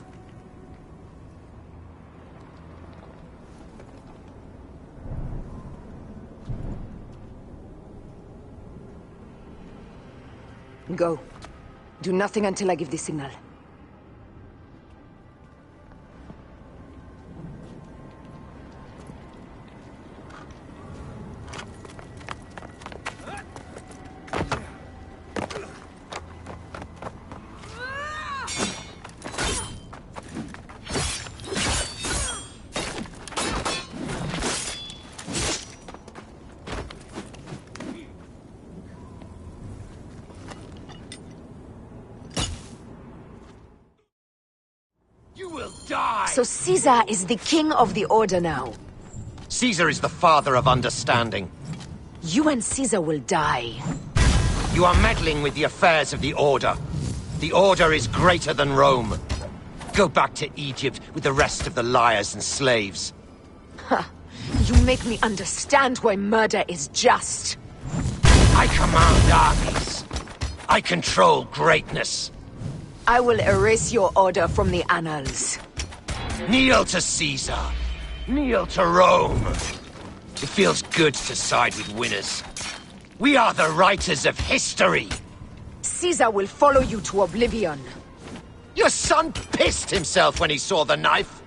Go. Do nothing until I give the signal. So Caesar is the king of the Order now. Caesar is the father of understanding. You and Caesar will die. You are meddling with the affairs of the Order. The Order is greater than Rome. Go back to Egypt with the rest of the liars and slaves. Ha! You make me understand why murder is just. I command armies. I control greatness. I will erase your order from the annals. Kneel to Caesar. Kneel to Rome. It feels good to side with winners. We are the writers of history. Caesar will follow you to oblivion. Your son pissed himself when he saw the knife.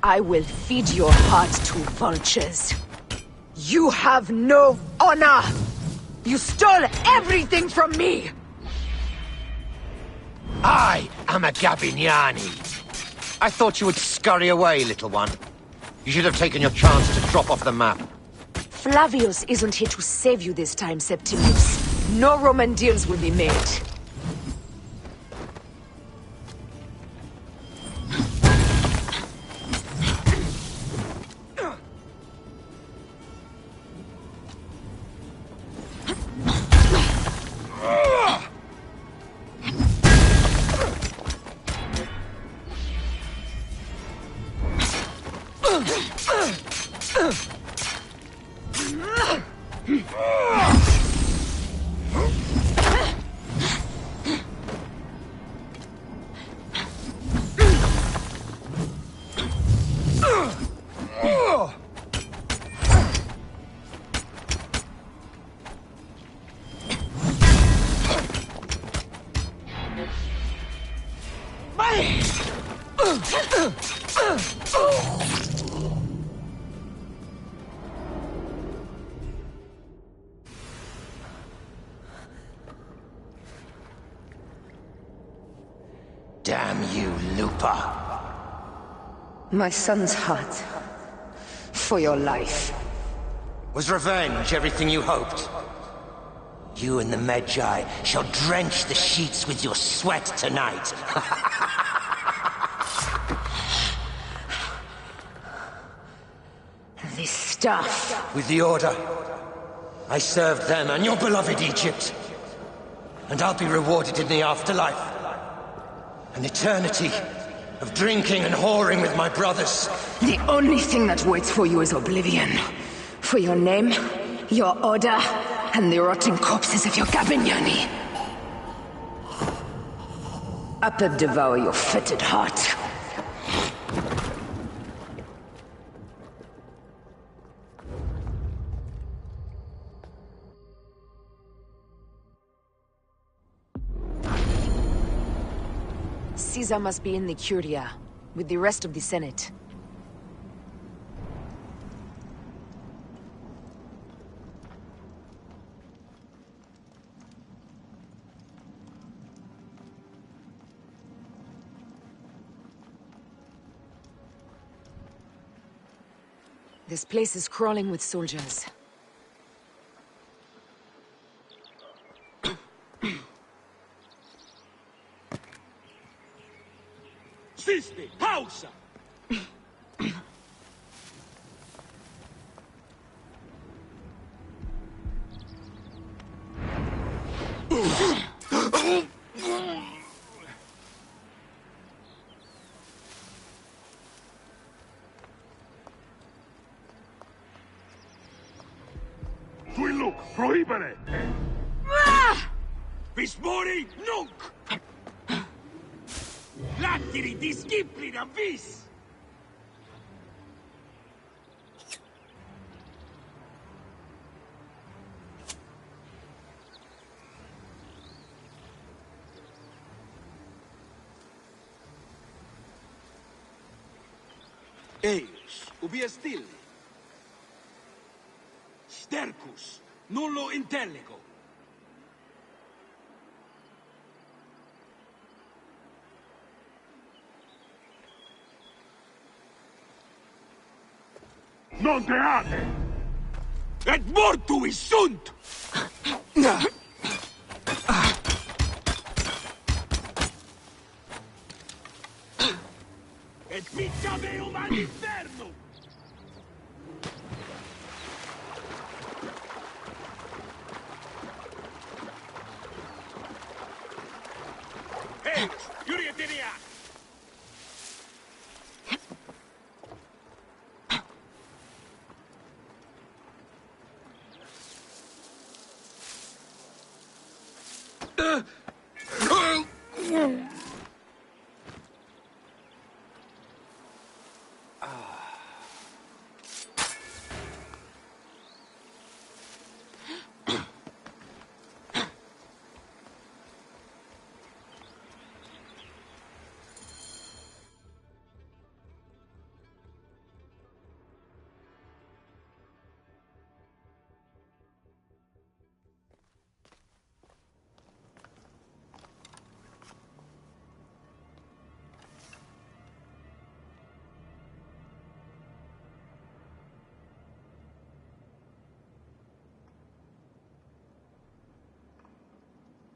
I will feed your heart to vultures. You have no honor! You stole everything from me! I am a Gabiniani. I thought you would scurry away, little one. You should have taken your chance to drop off the map. Flavius isn't here to save you this time, Septimius. No Roman deals will be made. Damn you, Lupa. My son's heart. For your life. Was revenge everything you hoped? You and the Magi shall drench the sheets with your sweat tonight. This stuff. With the Order, I served them and your beloved Egypt. And I'll be rewarded in the afterlife. An eternity of drinking and whoring with my brothers. The only thing that waits for you is oblivion. For your name, your order, and the rotting corpses of your Gabignani. Up and devour your fetid heart. Caesar must be in the Curia, with the rest of the Senate. This place is crawling with soldiers. Siste, pausa! Quello, prohibere! Vismori nunc! Latiri disciplina vis! Eius, ubi estil? Stercus, nullo intellego. Non teate! Et mortuis sunt! Et pizza meum ad infernum! Eius, Iurietinia!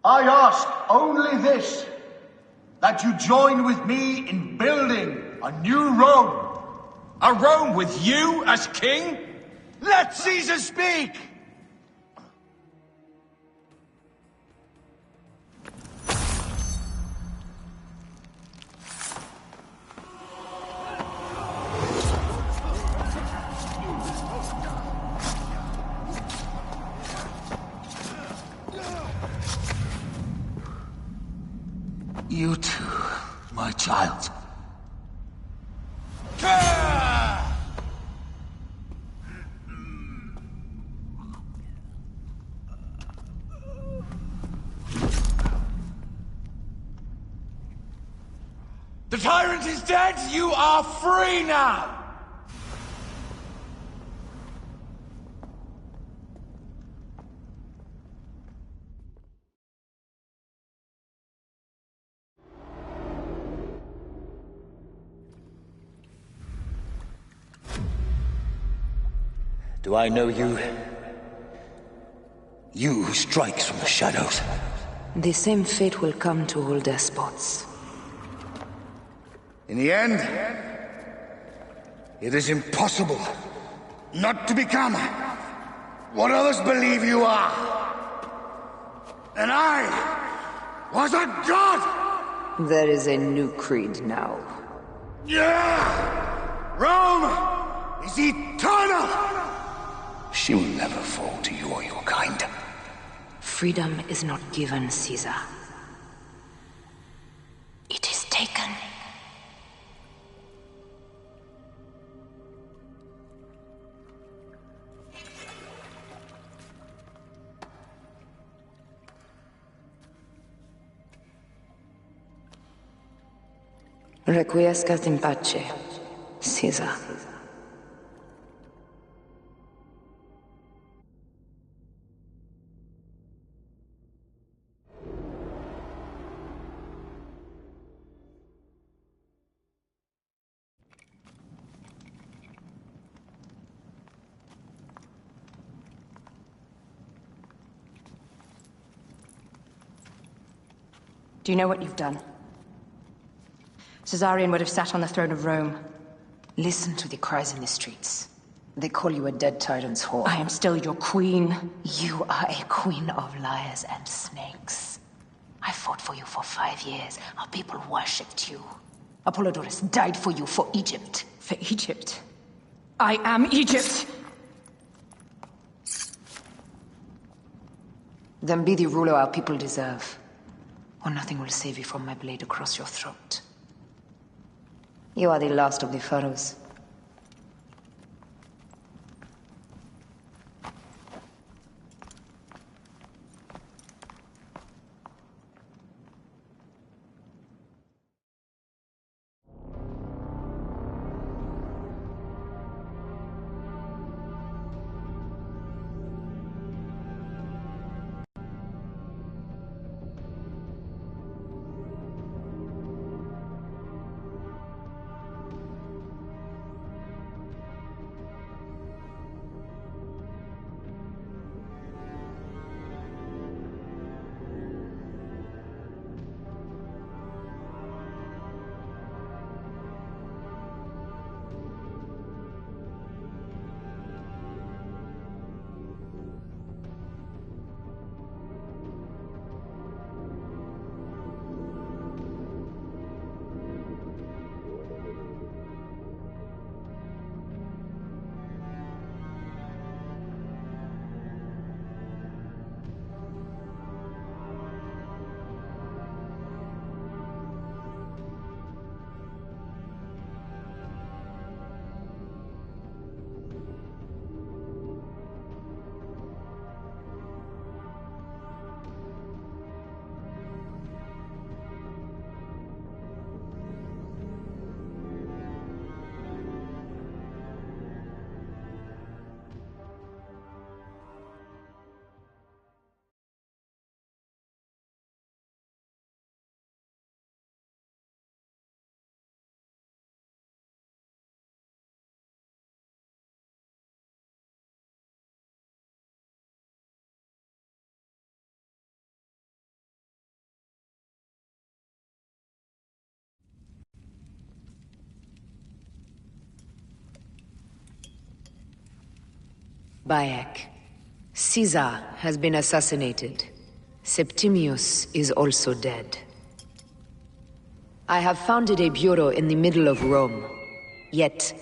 I ask only this, that you join with me in building a new Rome. A Rome with you as king? Let Caesar speak! You too, my child. The tyrant is dead! You are free now! Do I know you? You who strikes from the shadows. The same fate will come to all despots. In the end, it is impossible not to become what others believe you are. And I was a god! There is a new creed now. Yeah! Rome is eternal! She will never fall to you or your kind. Freedom is not given, Caesar. It is taken. Requiescat in pace, Caesar. Do you know what you've done? Caesarion would have sat on the throne of Rome. Listen to the cries in the streets. They call you a dead tyrant's whore. I am still your queen. You are a queen of liars and snakes. I fought for you for 5 years. Our people worshipped you. Apollodorus died for you, for Egypt. For Egypt? I am Egypt! Then be the ruler our people deserve, or nothing will save you from my blade across your throat. You are the last of the pharaohs. Bayek. Caesar has been assassinated. Septimius is also dead. I have founded a bureau in the middle of Rome. Yet,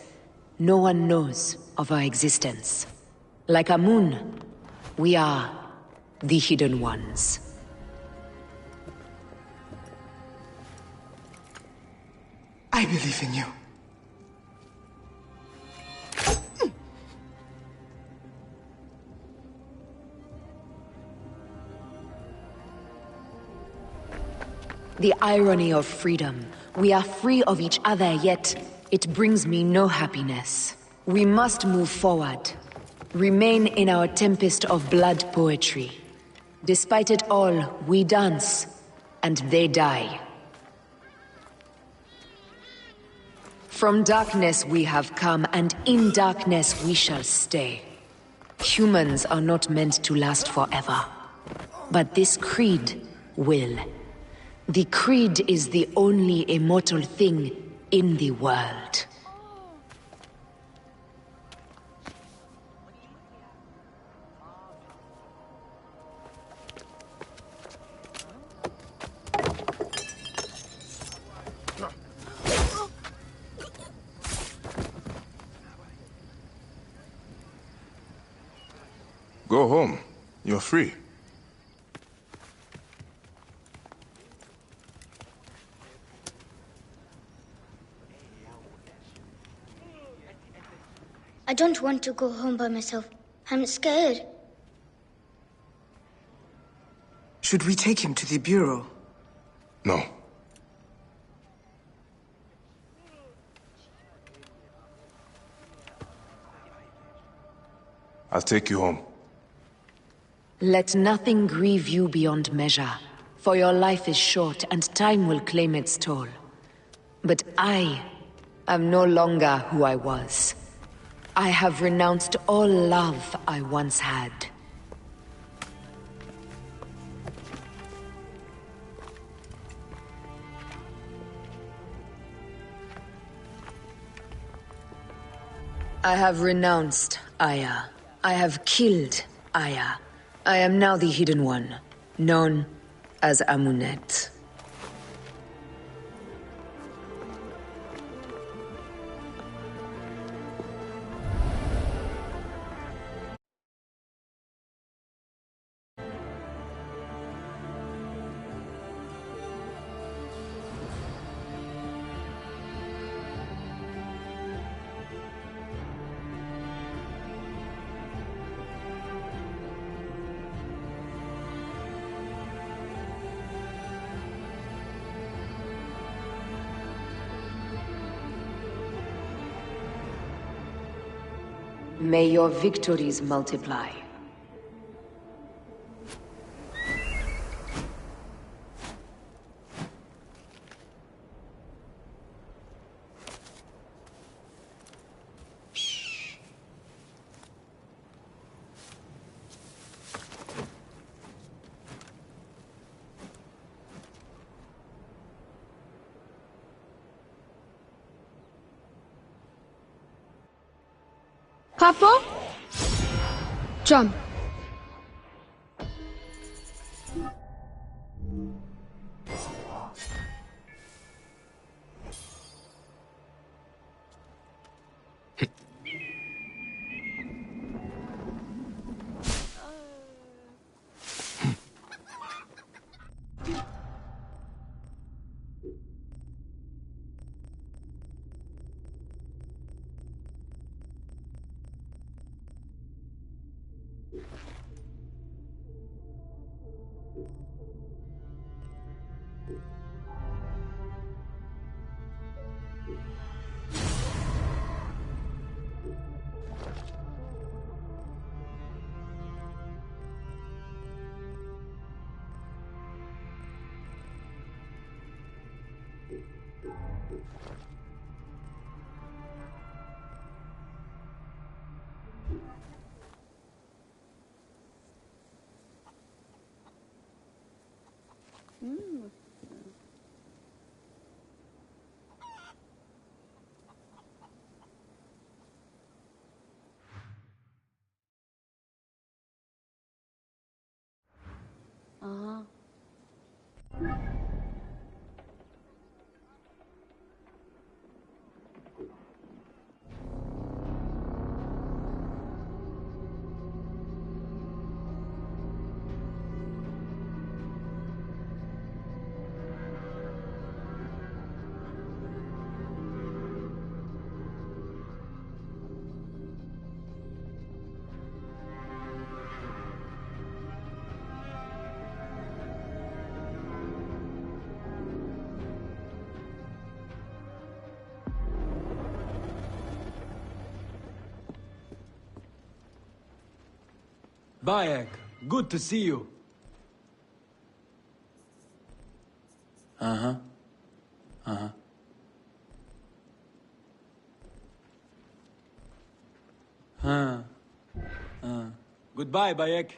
no one knows of our existence. Like a moon, we are the Hidden Ones. I believe in you. The irony of freedom. We are free of each other, yet it brings me no happiness. We must move forward. Remain in our tempest of blood poetry. Despite it all, we dance, and they die. From darkness we have come, and in darkness we shall stay. Humans are not meant to last forever. But this creed will. The creed is the only immortal thing in the world. Go home. You're free. I don't want to go home by myself. I'm scared. Should we take him to the Bureau? No. I'll take you home. Let nothing grieve you beyond measure, for your life is short and time will claim its toll. But I am no longer who I was. I have renounced all love I once had. I have renounced Aya. I have killed Aya. I am now the Hidden One, known as Amunet. May your victories multiply. Papa? Jump. Bayek, good to see you. Uh-huh. Uh-huh. Huh. Goodbye, Bayek.